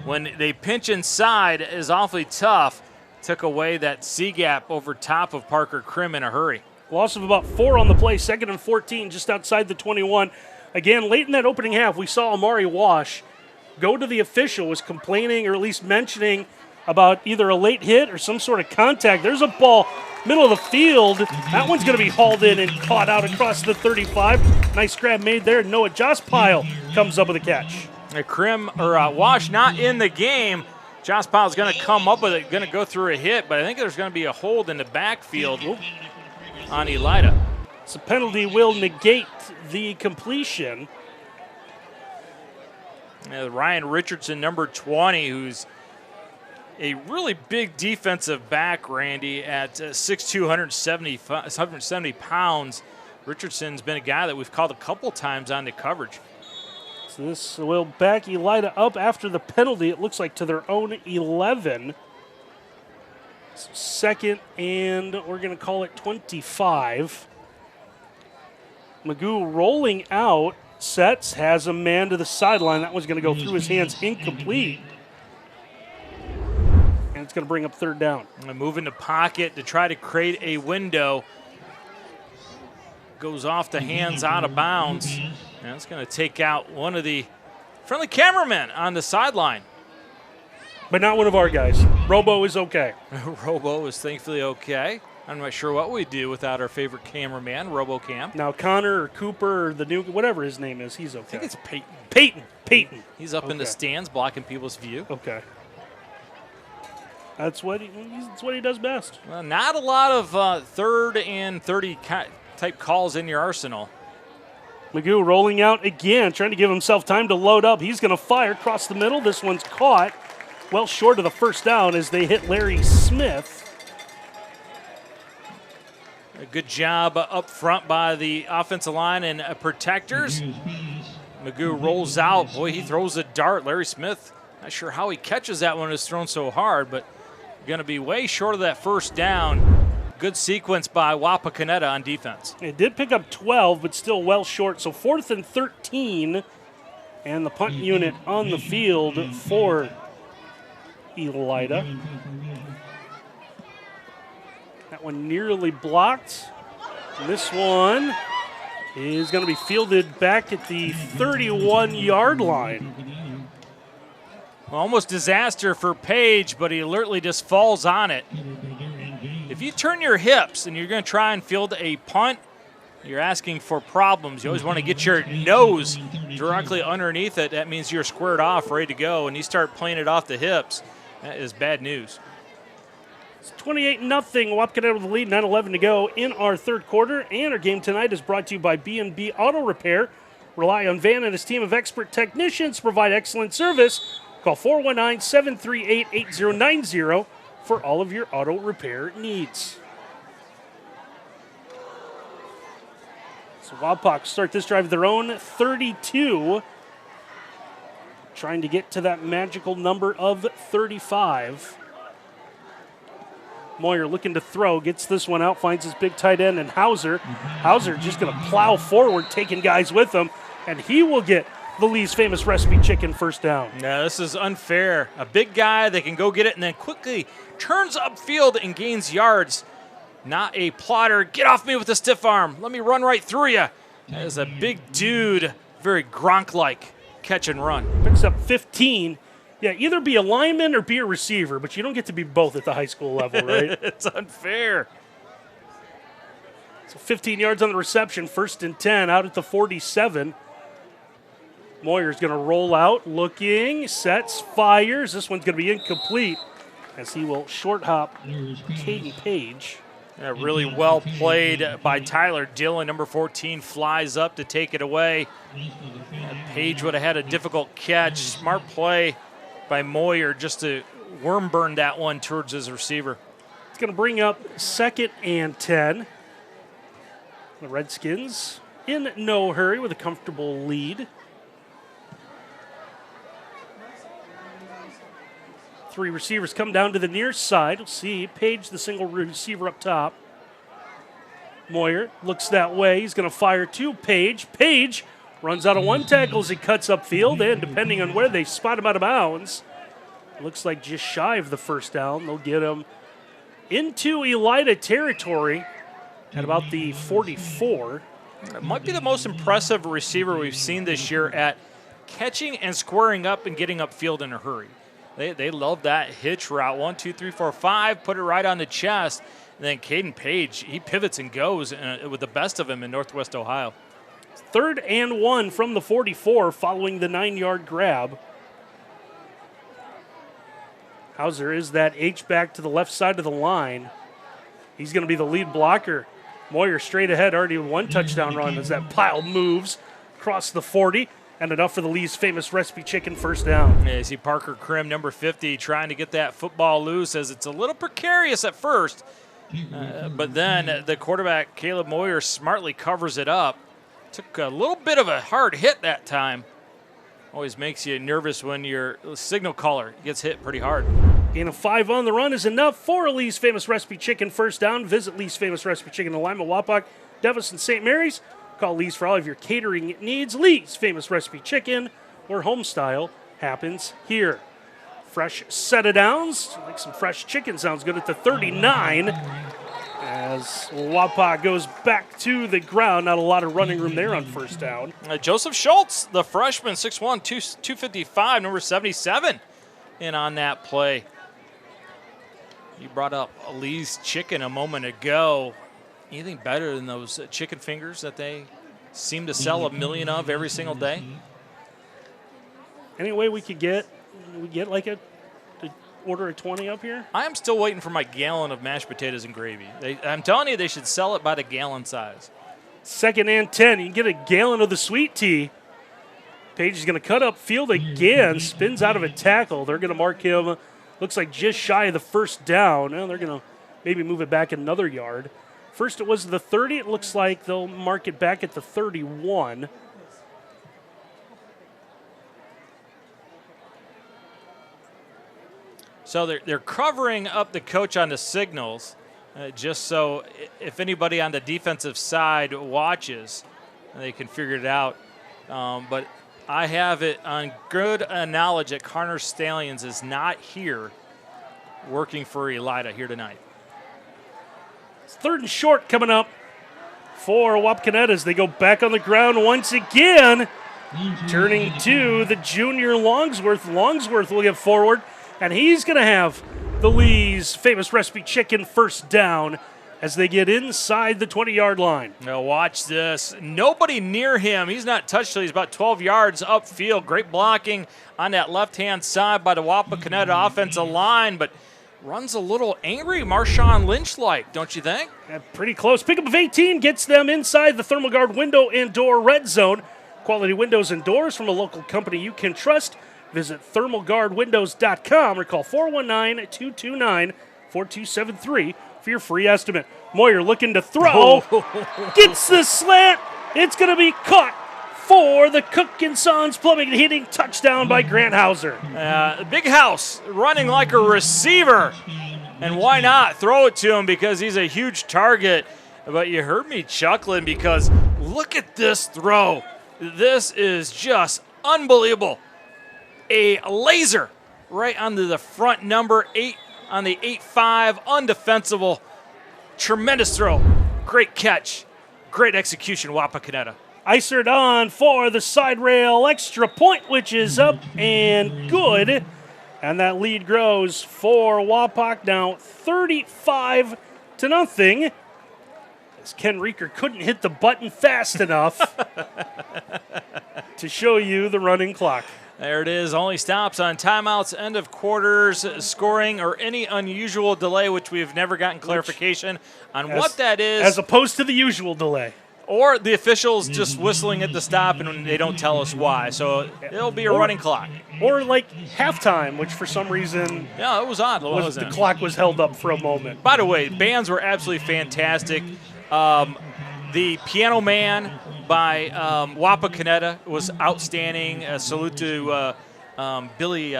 when they pinch inside, it is awfully tough. Took away that C-gap over top of Parker Krim in a hurry. Loss of about 4 on the play, 2nd and 14, just outside the 21. Again, late in that opening half, we saw Amari Wash go to the official, was complaining or at least mentioning about either a late hit or some sort of contact. There's a ball, middle of the field. That one's going to be hauled in and caught out across the 35. Nice grab made there. Noah Jospile comes up with a catch. Wash not in the game. Jospile's going to come up with it, going to go through a hit, but I think there's going to be a hold in the backfield on Elida. So penalty will negate the completion. Ryan Richardson, number 20, who's a really big defensive back, Randy, at 6'2", 170 pounds. Richardson's been a guy that we've called a couple times on the coverage. So this will back Elida up after the penalty, it looks like, to their own 11. Second, and we're going to call it 25. Magoo rolling out, sets, has a man to the sideline. That one's going to go through his hands, incomplete. And it's going to bring up third down. Move in the pocket to try to create a window. Goes off the hands, out of bounds. And it's going to take out one of the friendly cameramen on the sideline. But not one of our guys. Robo is okay. Robo is thankfully okay. I'm not sure what we'd do without our favorite cameraman, RoboCam. Now Connor or Cooper or the new, whatever his name is, he's okay. I think it's Peyton. Peyton. He's up in the stands blocking people's view. Okay. That's what he does best. Well, not a lot of third and 30 type calls in your arsenal. Magoo rolling out again, trying to give himself time to load up. He's going to fire across the middle. This one's caught well short of the first down as they hit Larry Smith. A good job up front by the offensive line and protectors. Magoo rolls out. Boy, he throws a dart. Larry Smith, not sure how he catches that one. It's thrown so hard, but going to be way short of that first down. Good sequence by Wapakoneta on defense. It did pick up 12, but still well short. So 4th and 13, and the punt unit on the field for Elida. That one nearly blocked. This one is going to be fielded back at the 31-yard line. Almost disaster for Page, but he alertly just falls on it. If you turn your hips and you're going to try and field a punt, you're asking for problems. You always want to get your nose directly underneath it. That means you're squared off, ready to go, and you start playing it off the hips. That is bad news. It's 28-0. Wapakoneta with the lead, 9:11 to go in our third quarter. And our game tonight is brought to you by B&B Auto Repair. Rely on Van and his team of expert technicians to provide excellent service. Call 419-738-8090 for all of your auto repair needs. So Wapak start this drive at their own 32. Trying to get to that magical number of 35. Moyer looking to throw, gets this one out, finds his big tight end and Hauser. Hauser just going to plow forward, taking guys with him, and he will get the Lee's famous recipe chicken first down. No, this is unfair. A big guy that can go get it and then quickly turns upfield and gains yards. Not a plotter. Get off me with a stiff arm. Let me run right through you. That is a big dude, very Gronk-like catch and run. Picks up 15. Yeah, either be a lineman or be a receiver, but you don't get to be both at the high school level, right? It's unfair. So 15 yards on the reception, 1st and 10, out at the 47. Moyer's going to roll out, looking, sets, fires. This one's going to be incomplete as he will short hop Caden Page. Yeah, really well played by Tyler Dillon. Number 14 flies up to take it away. Page would have had a difficult catch. Smart play by Moyer just to worm burn that one towards his receiver. It's going to bring up 2nd and 10. The Redskins in no hurry with a comfortable lead. 3 receivers come down to the near side. We'll see Page, the single receiver up top. Moyer looks that way. He's going to fire to Page. Page runs out of one tackle as he cuts upfield, and depending on where they spot him out of bounds, looks like just shy of the first down. They'll get him into Elida territory at about the 44. It might be the most impressive receiver we've seen this year at catching and squaring up and getting upfield in a hurry. They love that hitch route. 1, 2, 3, 4, 5. Put it right on the chest. And then Caden Page, he pivots and goes with the best of him in Northwest Ohio. 3rd and 1 from the 44 following the 9-yard grab. Hauser is that H-back to the left side of the line. He's going to be the lead blocker. Moyer straight ahead, already with 1 touchdown run as that pile moves across the 40. And enough for the Lee's famous recipe chicken first down. Yeah, you see Parker Krim, number 50, trying to get that football loose as it's a little precarious at first. But then the quarterback, Caleb Moyer, smartly covers it up. Took a little bit of a hard hit that time. Always makes you nervous when your signal caller gets hit pretty hard. Gain of 5 on the run is enough for Lee's famous recipe chicken first down. Visit Lee's famous recipe chicken in Lima, Wapak, Devis, and St. Mary's. Call Lee's for all of your catering needs. Lee's famous recipe chicken, where home style happens here. Fresh set of downs, like some fresh chicken, sounds good at the 39. As Wapak goes back to the ground, not a lot of running room there on first down. Joseph Schultz, the freshman, 6'1", 255, number 77, in on that play. You brought up Lee's chicken a moment ago. Anything better than those chicken fingers that they seem to sell a million of every single day? Any way we could get like to order a 20 up here? I am still waiting for my gallon of mashed potatoes and gravy. I'm telling you, they should sell it by the gallon size. 2nd and 10. You can get a gallon of the sweet tea. Page is going to cut up field again. Spins out of a tackle. They're going to mark him, looks like just shy of the first down. Well, they're going to maybe move it back another yard. First it was the 30. It looks like they'll mark it back at the 31. So they're covering up the coach on the signals, just so if anybody on the defensive side watches, they can figure it out. But I have it on good knowledge that Connor Stallions is not here working for Elida here tonight. 3rd and short coming up for Wapakoneta as they go back on the ground once again. Turning to the junior Longsworth. Longsworth will get forward, and he's going to have the Lee's famous recipe chicken first down as they get inside the 20-yard line. Now watch this. Nobody near him. He's not touched till he's about 12 yards upfield. Great blocking on that left-hand side by the Wapakoneta offensive line, but runs a little angry, Marshawn Lynch-like, don't you think? Yeah, pretty close. Pickup of 18 gets them inside the Thermal Guard window and door red zone. Quality windows and doors from a local company you can trust. Visit thermalguardwindows.com or call 419-229-4273 for your free estimate. Moyer looking to throw. Gets the slant. It's going to be caught for the Cook & Sons Plumbing and Heating touchdown by Grant Hauser. Big House running like a receiver. And why not throw it to him because he's a huge target. But you heard me chuckling because look at this throw. This is just unbelievable. A laser right onto the front number 8 on the 8-5, undefensible. Tremendous throw. Great catch. Great execution, Wapakoneta. Icered on for the side rail extra point, which is up and good. And that lead grows for Wapak now 35-0. As Ken Reeker couldn't hit the button fast enough to show you the running clock. There it is. Only stops on timeouts, end of quarters, scoring, or any unusual delay, which we've never gotten clarification on what that is. As opposed to the usual delay. Or the officials just whistling at the stop and they don't tell us why. So it'll be a running clock. Or like halftime, which for some reason it was odd. The clock was held up for a moment. By the way, bands were absolutely fantastic. The Piano Man by Wapakoneta was outstanding. Salute to Billy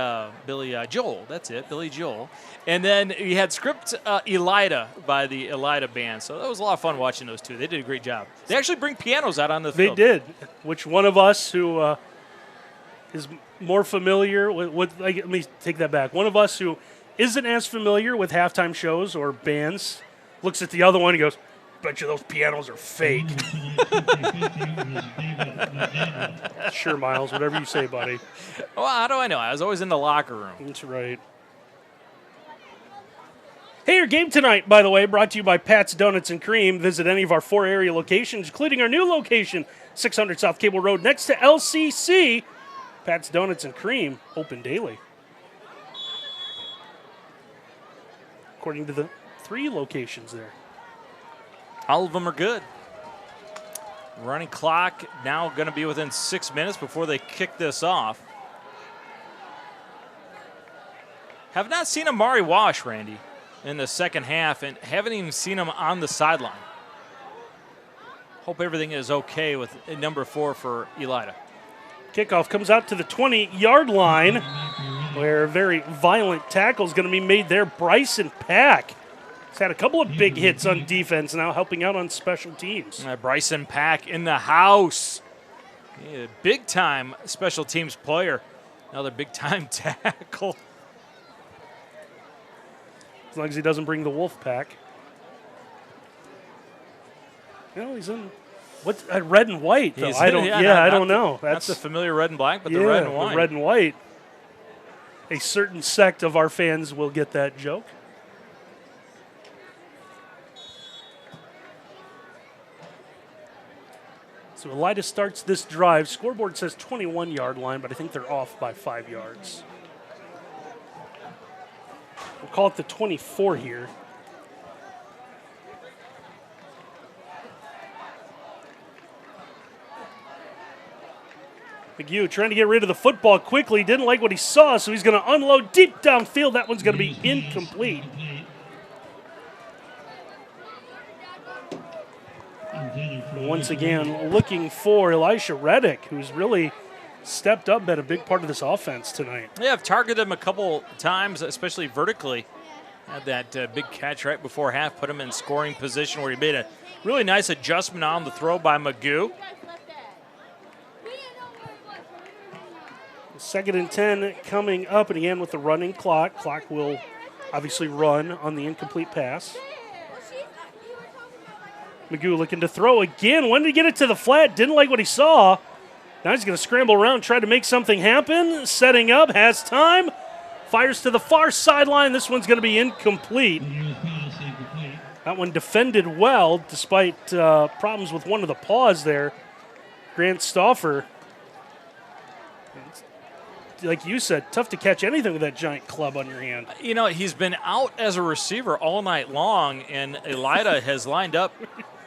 Joel. That's it, Billy Joel. And then you had Script Elida by the Elida band. So that was a lot of fun watching those two. They did a great job. They actually bring pianos out on the field. They did, which one of us who is more familiar with let me take that back. One of us who isn't as familiar with halftime shows or bands looks at the other one and goes, Bet you those pianos are fake. Sure, Miles, whatever you say, buddy. Well, how do I know? I was always in the locker room. That's right. Hey, your game tonight, by the way, brought to you by Pat's Donuts and Cream. Visit any of our 4 area locations, including our new location, 600 South Cable Road, next to LCC. Pat's Donuts and Cream, open daily. According to the 3 locations there. All of them are good. Running clock now going to be within 6 minutes before they kick this off. Have not seen Amari Wash, Randy, in the second half, and haven't even seen him on the sideline. Hope everything is okay with number 4 for Elida. Kickoff comes out to the 20-yard line, where a very violent tackle is going to be made there. Bryson Pack has had a couple of big hits on defense, now helping out on special teams. Bryson Pack in the house. Yeah, big-time special teams player. Another big-time tackle. As long as he doesn't bring the wolf pack. No, he's in what's red and white though. I don't know. That's the familiar red and black, but yeah, the red and white. The red and white. A certain sect of our fans will get that joke. So Elida starts this drive. Scoreboard says 21-yard line, but I think they're off by 5 yards. We'll call it the 24 here. McHugh trying to get rid of the football quickly. Didn't like what he saw, so he's going to unload deep downfield. That one's going to be incomplete. Once again, looking for Elisha Reddick, who's really stepped up, been a big part of this offense tonight. Yeah, I've targeted him a couple times, especially vertically. Had that big catch right before half, put him in scoring position where he made a really nice adjustment on the throw by McHugh. 2nd and 10 coming up, and again with the running clock. Clock will obviously run on the incomplete pass. McHugh looking to throw again. Wanted to get it to the flat. Didn't like what he saw. Now he's going to scramble around, try to make something happen. Setting up, has time. Fires to the far sideline. This one's going to be incomplete. That one defended well, despite problems with one of the paws there. Grant Stauffer, like you said, tough to catch anything with that giant club on your hand. You know, he's been out as a receiver all night long, and Elida has lined up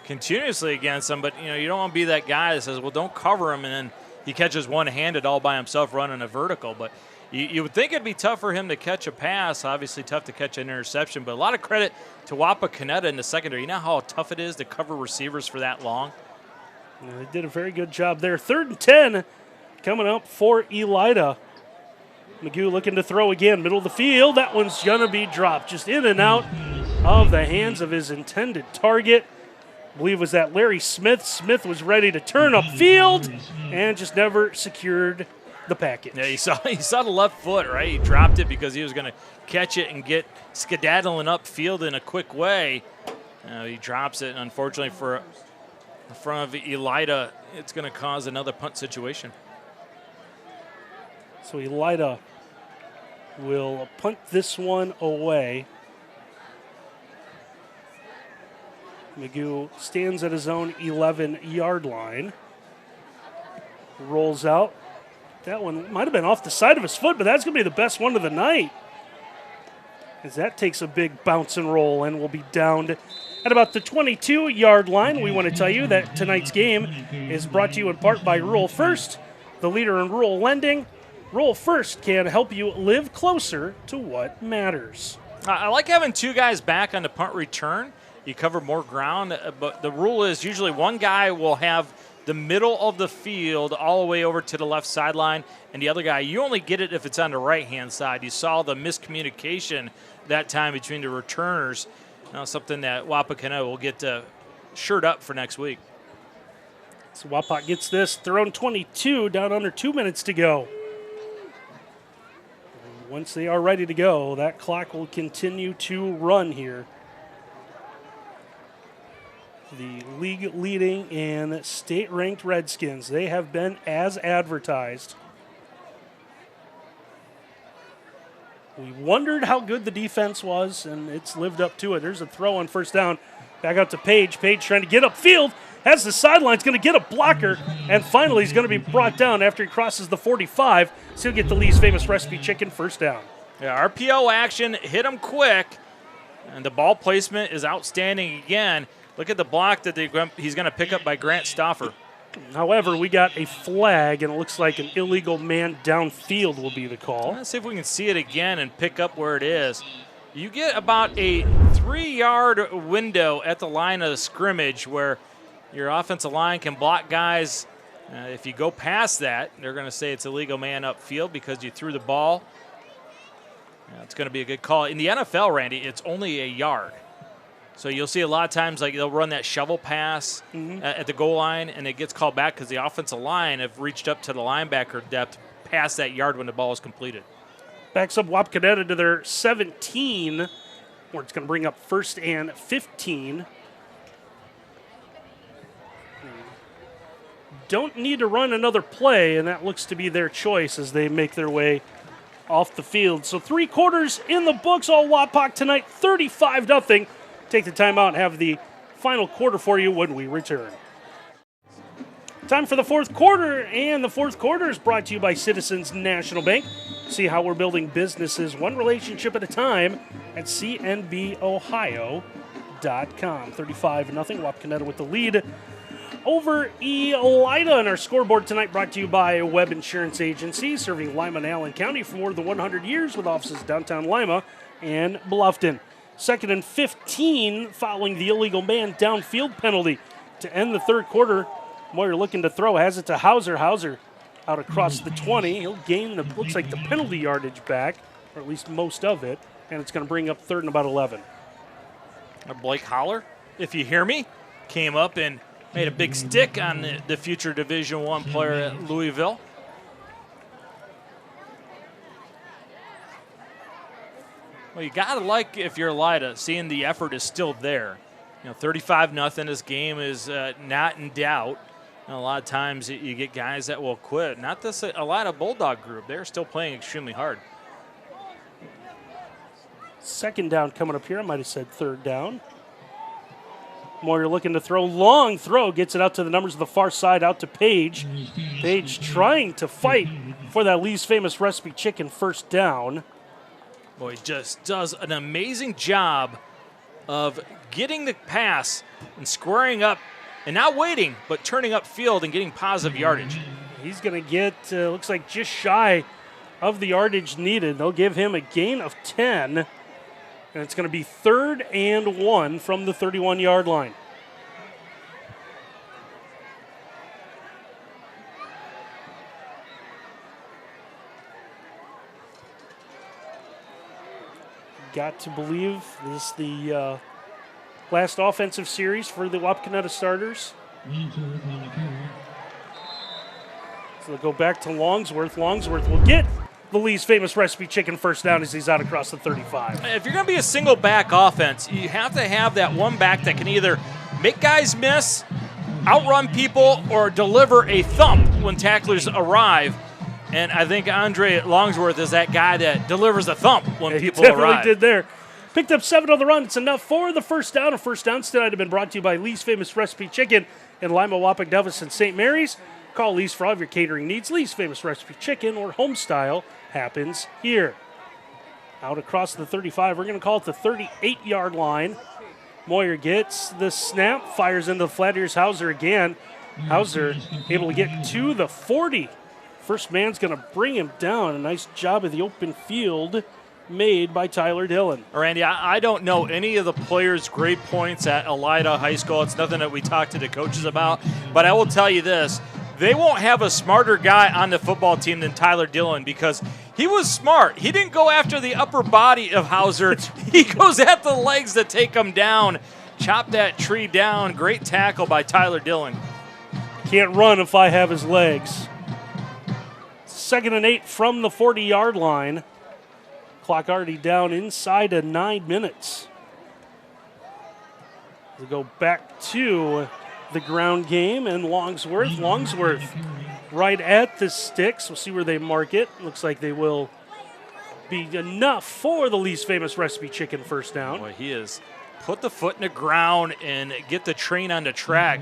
continuously against him. But, you know, you don't want to be that guy that says, well, don't cover him, and then he catches one-handed all by himself running a vertical. But you would think it'd be tough for him to catch a pass, obviously tough to catch an interception. But a lot of credit to Wapakoneta in the secondary. You know how tough it is to cover receivers for that long? Yeah, they did a very good job there. 3rd and 10 coming up for Elida. McHugh looking to throw again, middle of the field. That one's going to be dropped, just in and out of the hands of his intended target. I believe it was that Larry Smith. Smith was ready to turn upfield and just never secured the package. Yeah, he saw the left foot, right? He dropped it because he was going to catch it and get skedaddling upfield in a quick way. He drops it, and unfortunately for in front of Elida, it's going to cause another punt situation. So Elida will punt this one away. McHugh stands at his own 11-yard line. Rolls out. That one might have been off the side of his foot, but that's going to be the best one of the night. As that takes a big bounce and roll and will be downed at about the 22-yard line. We want to tell you that tonight's game is brought to you in part by Rural First, the leader in rural lending. Rural First can help you live closer to what matters. I like having 2 guys back on the punt return. You cover more ground, but the rule is usually one guy will have the middle of the field all the way over to the left sideline, and the other guy, you only get it if it's on the right-hand side. You saw the miscommunication that time between the returners. Something that Wapakoneta will get shored up for next week. So Wapak gets this. Their own 22, down under 2 minutes to go. Once they are ready to go, that clock will continue to run here. The league leading and state-ranked Redskins. They have been as advertised. We wondered how good the defense was, and it's lived up to it. There's a throw on first down. Back out to Page. Page trying to get upfield. Has the sidelines, going to get a blocker, and finally he's going to be brought down after he crosses the 45. So he'll get the Lee's Famous Recipe Chicken first down. Yeah, RPO action hit him quick, and the ball placement is outstanding again. Look at the block that he's going to pick up by Grant Stauffer. However, we got a flag, and it looks like an illegal man downfield will be the call. Let's see if we can see it again and pick up where it is. You get about a 3-yard window at the line of the scrimmage where your offensive line can block guys. If you go past that, they're going to say it's illegal man upfield because you threw the ball. It's going to be a good call. In the NFL, Randy, it's only a yard. So you'll see a lot of times like they'll run that shovel pass at the goal line, and it gets called back because the offensive line have reached up to the linebacker depth past that yard when the ball is completed. Backs up Wapakoneta to their 17, where it's going to bring up 1st and 15. Don't need to run another play, and that looks to be their choice as they make their way off the field. So 3 quarters in the books, all Wapak tonight, 35-0. Take the time out and have the final quarter for you when we return. Time for the 4th quarter, and the 4th quarter is brought to you by Citizens National Bank. See how we're building businesses one relationship at a time at cnbohio.com. 35-0, Wapakoneta with the lead over Elida. And our scoreboard tonight brought to you by Webb Insurance Agency, serving Lima and Allen County for more than 100 years with offices downtown Lima and Bluffton. 2nd and 15 following the illegal man downfield penalty to end the 3rd quarter. Moyer looking to throw, has it to Hauser. Hauser out across the 20. He'll gain the, looks like the penalty yardage back, or at least most of it, and it's going to bring up 3rd and about 11. Blake Holler, if you hear me, came up and made a big stick on the future Division I player at Louisville. Well, you got to like, if you're Elida, seeing the effort is still there. 35-0, this game is not in doubt. And a lot of times you get guys that will quit. Not this Elida Bulldog group. They're still playing extremely hard. 2nd down coming up here. I might have said 3rd down. Moyer looking to throw. Long throw. Gets it out to the numbers of the far side, out to Page. Page trying to fight for that Lee's Famous Recipe Chicken first down. Boy, just does an amazing job of getting the pass and squaring up and not waiting, but turning up field and getting positive yardage. He's going to get, looks like just shy of the yardage needed. They'll give him a gain of 10, and it's going to be 3rd and 1 from the 31-yard line. Got to believe this is the last offensive series for the Wapakoneta starters. So they'll go back to Longsworth. Longsworth will get the Lee's Famous Recipe Chicken first down as he's out across the 35. If you're going to be a single back offense, you have to have that one back that can either make guys miss, outrun people, or deliver a thump when tacklers arrive. And I think Andre Longsworth is that guy that delivers a thump when people arrive. He definitely did there. Picked up 7 on the run. It's enough for the first down. A first down tonight have been brought to you by Lee's Famous Recipe Chicken in Lima, Wapak, Douglas, and St. Mary's. Call Lee's for all of your catering needs. Lee's Famous Recipe Chicken or home style happens here. Out across the 35. We're going to call it the 38-yard line. Moyer gets the snap, fires into the flat. Here's Hauser again. Hauser able to get to the 40. First man's going to bring him down. A nice job of the open field made by Tyler Dillon. Randy, I don't know any of the players' grade points at Elida High School. It's nothing that we talk to the coaches about. But I will tell you this. They won't have a smarter guy on the football team than Tyler Dillon because he was smart. He didn't go after the upper body of Hauser. He goes at the legs that take him down. Chop that tree down. Great tackle by Tyler Dillon. Can't run if I have his legs. 2nd and 8 from the 40-yard line. Clock already down inside of 9 minutes. We go back to the ground game, and Longsworth right at the sticks. We'll see where they mark it. Looks like they will be enough for the least famous recipe chicken first down. Boy, he is put the foot in the ground and get the train on the track.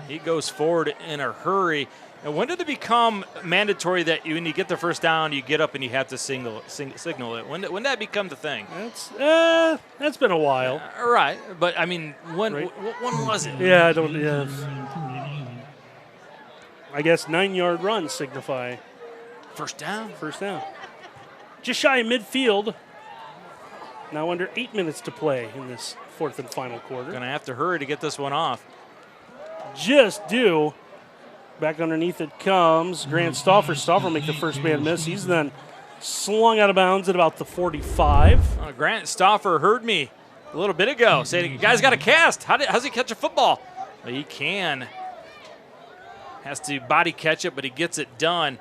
He goes forward in a hurry. And when did it become mandatory that when you get the first down, you get up and you have to signal it? When did that become the thing? That's been a while. Right, but I mean, when was it? Yeah, I don't. Yeah. I guess 9-yard runs signify First down. first down. Just shy of midfield. Now under 8 minutes to play in this fourth and final quarter. Going to have to hurry to get this one off. Just do. Back underneath it comes Grant Stauffer. Stauffer make the first man miss. He's then slung out of bounds at about the 45. Grant Stauffer heard me a little bit ago saying, "You guys got a cast. How's he catch a football?" Well, he can. Has to body catch it, but he gets it done.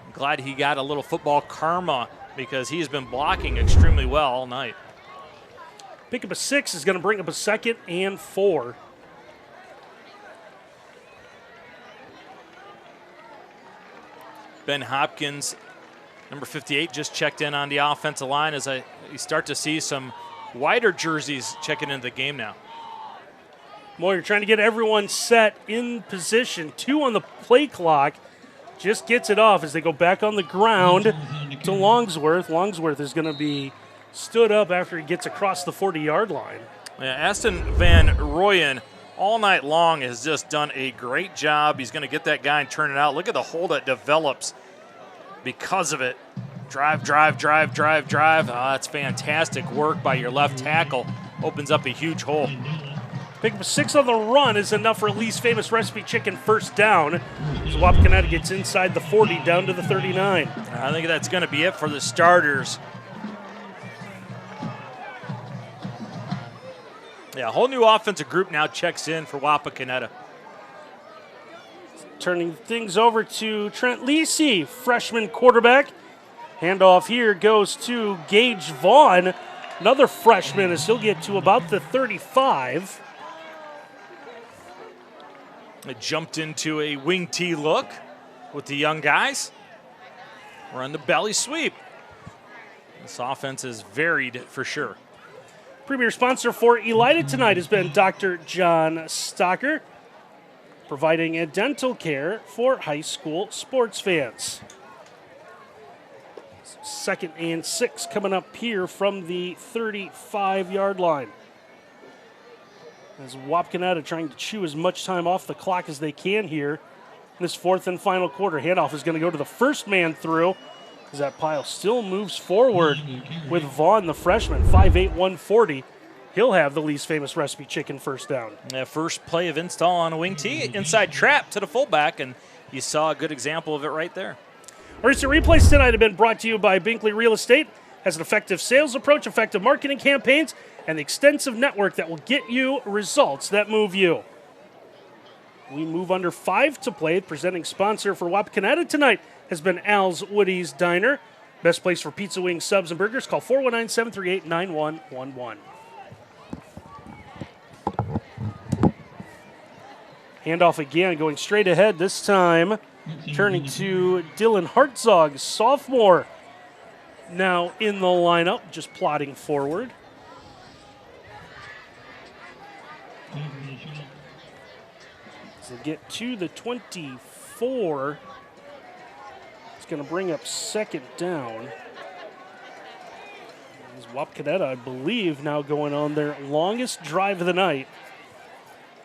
I'm glad he got a little football karma because he's been blocking extremely well all night. Pick up a 6 is going to bring up a 2nd and 4. Ben Hopkins, number 58, just checked in on the offensive line as you start to see some wider jerseys checking into the game now. Moyer trying to get everyone set in position. 2 on the play clock. Just gets it off as they go back on the ground to Longsworth. Longsworth is going to be stood up after he gets across the 40-yard line. Yeah, Aston Van Rooyen all night long has just done a great job. He's going to get that guy and turn it out. Look at the hole that develops because of it. Drive. That's fantastic work by your left tackle. Opens up a huge hole. Pick up a 6 on the run is enough for at least famous recipe chicken first down. As Wapakoneta gets inside the 40 down to the 39. I think that's going to be it for the starters. Yeah, a whole new offensive group now checks in for Wapakoneta. Turning things over to Trent Lisi, freshman quarterback. Handoff here goes to Gage Vaughn, another freshman, as he'll get to about the 35. It jumped into a wing T look with the young guys. Run the belly sweep. This offense is varied for sure. Premier sponsor for Elida tonight has been Dr. John Stocker, providing a dental care for high school sports fans. 2nd and 6 coming up here from the 35-yard line. As Wapakoneta trying to chew as much time off the clock as they can here in this fourth and final quarter. Handoff is going to go to the first man through as that pile still moves forward with Vaughn, the freshman, 5'8", 140. He'll have the least famous recipe chicken first down. Yeah, first play of install on a wing T, inside trap to the fullback, and you saw a good example of it right there. Our instant replays tonight have been brought to you by Binkley Real Estate. Has an effective sales approach, effective marketing campaigns, and the extensive network that will get you results that move you. We move under 5 to play. Presenting sponsor for Wapakoneta tonight has been Al's Woody's Diner. Best place for pizza, wings, subs, and burgers. Call 419-738-9111. Handoff again, going straight ahead this time. Turning to Dylan Hartzog, sophomore. Now in the lineup, just plodding forward. So get to the 24. It's going to bring up 2nd down. This is Wapakoneta, I believe, now going on their longest drive of the night.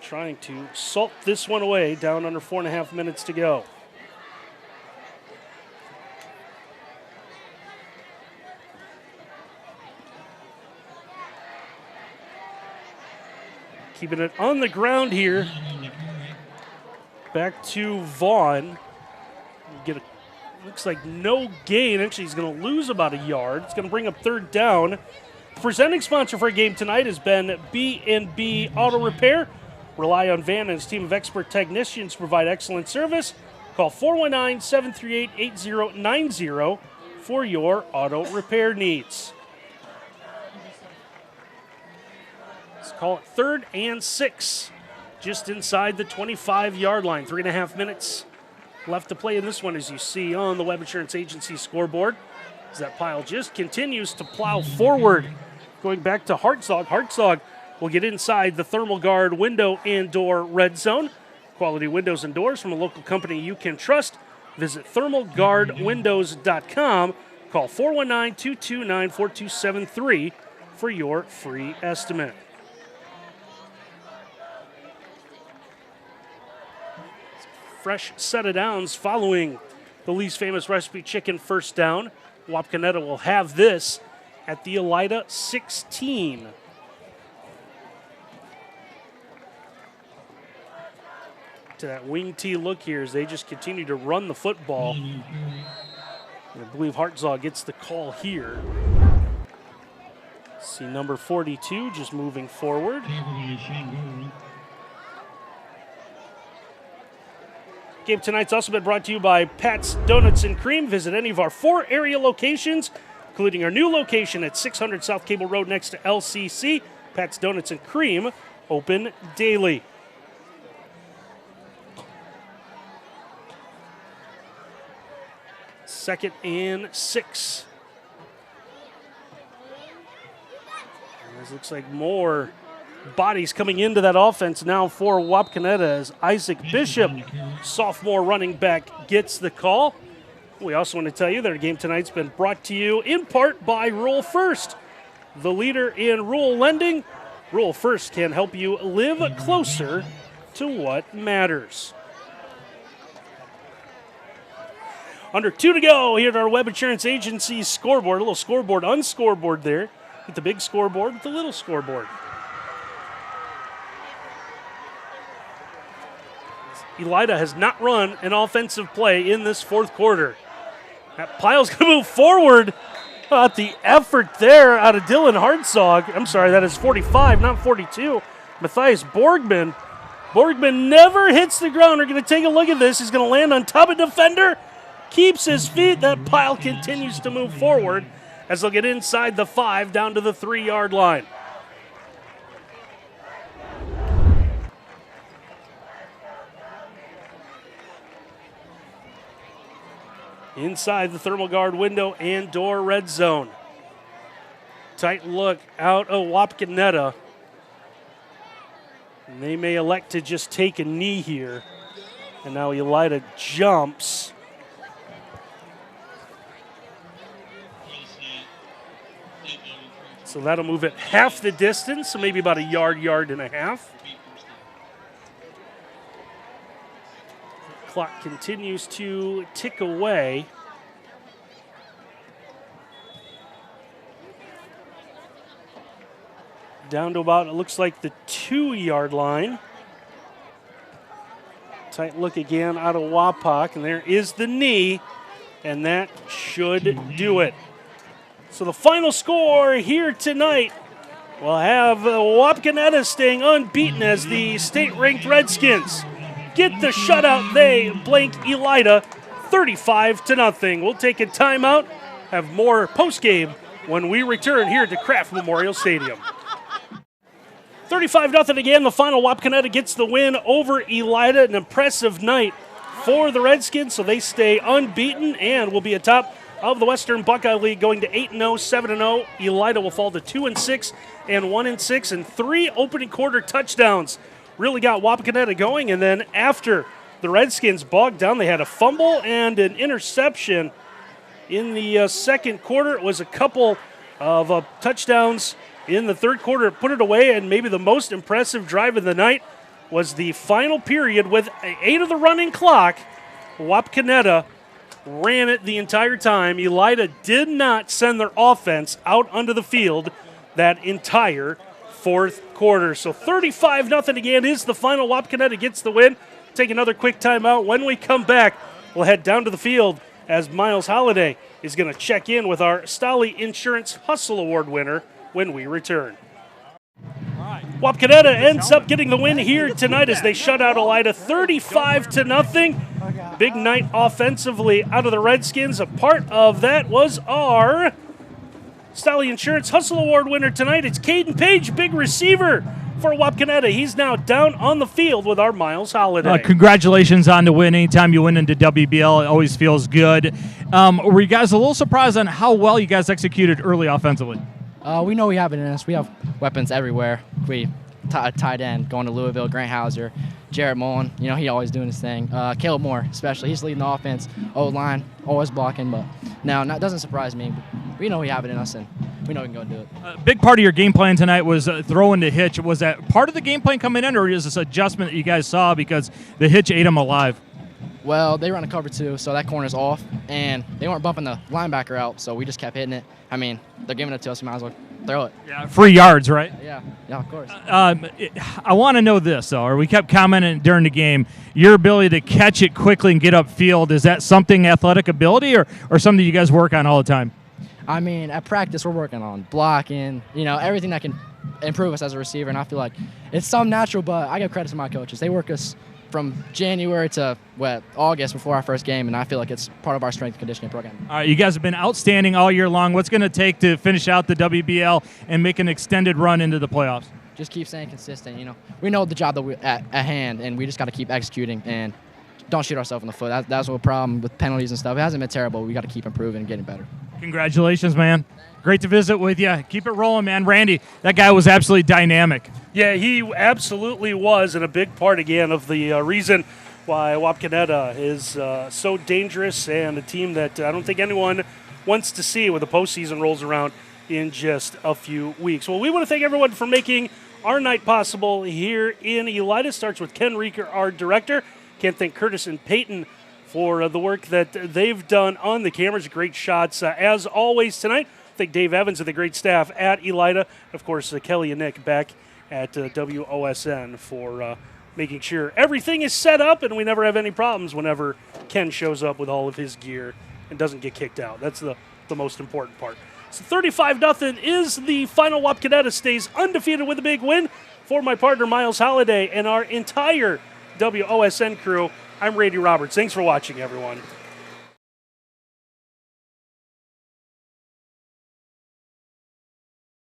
Trying to salt this one away, down under 4.5 minutes to go. Keeping it on the ground here. Back to Vaughn. Looks like no gain. Actually, he's going to lose about a yard. It's going to bring up 3rd down. Presenting sponsor for a game tonight has been B&B Auto Repair. Rely on Van and his team of expert technicians to provide excellent service. Call 419-738-8090 for your auto repair needs. Call it 3rd and 6, just inside the 25-yard line. 3.5 minutes left to play in this one, as you see on the Web Insurance Agency scoreboard. As that pile just continues to plow forward. Going back to Hartzog. Hartzog will get inside the Thermal Guard window and door red zone. Quality windows and doors from a local company you can trust. Visit thermalguardwindows.com. Call 419-229-4273 for your free estimate. Fresh set of downs following the Lee's Famous Recipe Chicken first down. Wapakoneta will have this at the Elida 16. To that wing T look here as they just continue to run the football. I believe Hartzog gets the call here. See number 42 just moving forward. Game tonight's also been brought to you by Pat's Donuts and Cream. Visit any of our 4 area locations, including our new location at 600 South Cable Road next to LCC. Pat's Donuts and Cream, open daily. Second and 6. And this looks like more bodies coming into that offense now for Wapakoneta as Isaac Bishop, sophomore running back, gets the call. We also want to tell you that our game tonight's been brought to you in part by Rural First, the leader in rural lending. Rural First can help you live closer to what matters. Under 2 to go here at our Web Insurance Agency scoreboard. A little scoreboard, unscoreboard there. With the big scoreboard, with the little scoreboard. Elida has not run an offensive play in this fourth quarter. That pile's going to move forward. The effort there out of Dylan Hartzog. I'm sorry, that is 45, not 42. Matthias Borgman. Borgman never hits the ground. We're going to take a look at this. He's going to land on top of defender. Keeps his feet. That pile continues to move forward as they'll get inside the 5 down to the 3-yard line. Inside the Thermal Guard window and door red zone. Tight look out of Wapakoneta. And they may elect to just take a knee here. And now Elida jumps. So that'll move it half the distance, so maybe about a yard and a half. Clock continues to tick away. Down to about, it looks like the 2-yard line. Tight look again out of Wapak, and there is the knee, and that should do it. So the final score here tonight will have Wapakoneta staying unbeaten as the state-ranked Redskins get the shutout. They blank Elida 35-0. We'll take a timeout, have more postgame when we return here to Kraft Memorial Stadium. 35-0 again. The final. Wapakoneta gets the win over Elida. An impressive night for the Redskins, so they stay unbeaten and will be atop of the Western Buckeye League, going to 8-0, 7-0. Elida will fall to 2-6 and 1-6, and 3 opening quarter touchdowns really got Wapakoneta going. And then after the Redskins bogged down, they had a fumble and an interception in the second quarter. It was a couple of touchdowns in the third quarter. It put it away, and maybe the most impressive drive of the night was the final period with 8 of the running clock. Wapakoneta ran it the entire time. Elida did not send their offense out onto the field that entire fourth quarter. So 35-0 again is the final. Wapakoneta gets the win. Take another quick timeout. When we come back, we'll head down to the field as Miles Holliday is going to check in with our Stolly Insurance Hustle Award winner when we return. Wapakoneta ends up getting the win here tonight as they shut out Elida 35-0. Big night offensively out of the Redskins. A part of that was our Stolly Insurance Hustle Award winner tonight. It's Caden Page, big receiver for Wapakoneta. He's now down on the field with our Miles Holiday. Congratulations on the win. Anytime you win into WBL, it always feels good. Were you guys a little surprised on how well you guys executed early offensively? We know we have it in us. We have weapons everywhere. We tight end going to Louisville, Grant Hauser, Jarrett Mullen. You know, he always doing his thing. Caleb Moore, especially. He's leading the offense. O-line, always blocking. But no, that doesn't surprise me. We know we have it in us, and we know we can go and do it. A big part of your game plan tonight was throwing the hitch. Was that part of the game plan coming in, or is this adjustment that you guys saw because the hitch ate them alive? Well, they run a cover 2, so that corner's off, and they weren't bumping the linebacker out, so we just kept hitting it. I mean, they're giving it to us. We might as well throw it. Yeah, free yards, right? Yeah, of course. I want to know this, though, or we kept commenting during the game, your ability to catch it quickly and get upfield, is that something athletic ability or something you guys work on all the time? I mean, at practice, we're working on blocking, everything that can improve us as a receiver, and I feel like it's some natural, but I give credit to my coaches. They work us from January to August before our first game, and I feel like it's part of our strength and conditioning program. All right, you guys have been outstanding all year long. What's going to take to finish out the WBL and make an extended run into the playoffs? Just keep staying consistent. We know the job that we're at hand, and we just got to keep executing and don't shoot ourselves in the foot. That's a problem with penalties and stuff. It hasn't been terrible. We got to keep improving and getting better. Congratulations, man. Great to visit with you. Keep it rolling, man. Randy, that guy was absolutely dynamic. Yeah, he absolutely was, and a big part, again, of the reason why Wapakoneta is so dangerous and a team that I don't think anyone wants to see when the postseason rolls around in just a few weeks. Well, we want to thank everyone for making our night possible here in Elida. Starts with Ken Reeker, our director. Can't thank Curtis and Peyton for the work that they've done on the cameras. Great shots, as always, tonight. Thank Dave Evans and the great staff at Elida. Of course, Kelly and Nick back at WOSN for making sure everything is set up and we never have any problems whenever Ken shows up with all of his gear and doesn't get kicked out. That's the most important part. So 35-0 is the final. Wapakoneta stays undefeated with a big win. For my partner, Miles Holiday, and our entire WOSN crew, I'm Randy Roberts. Thanks for watching, everyone.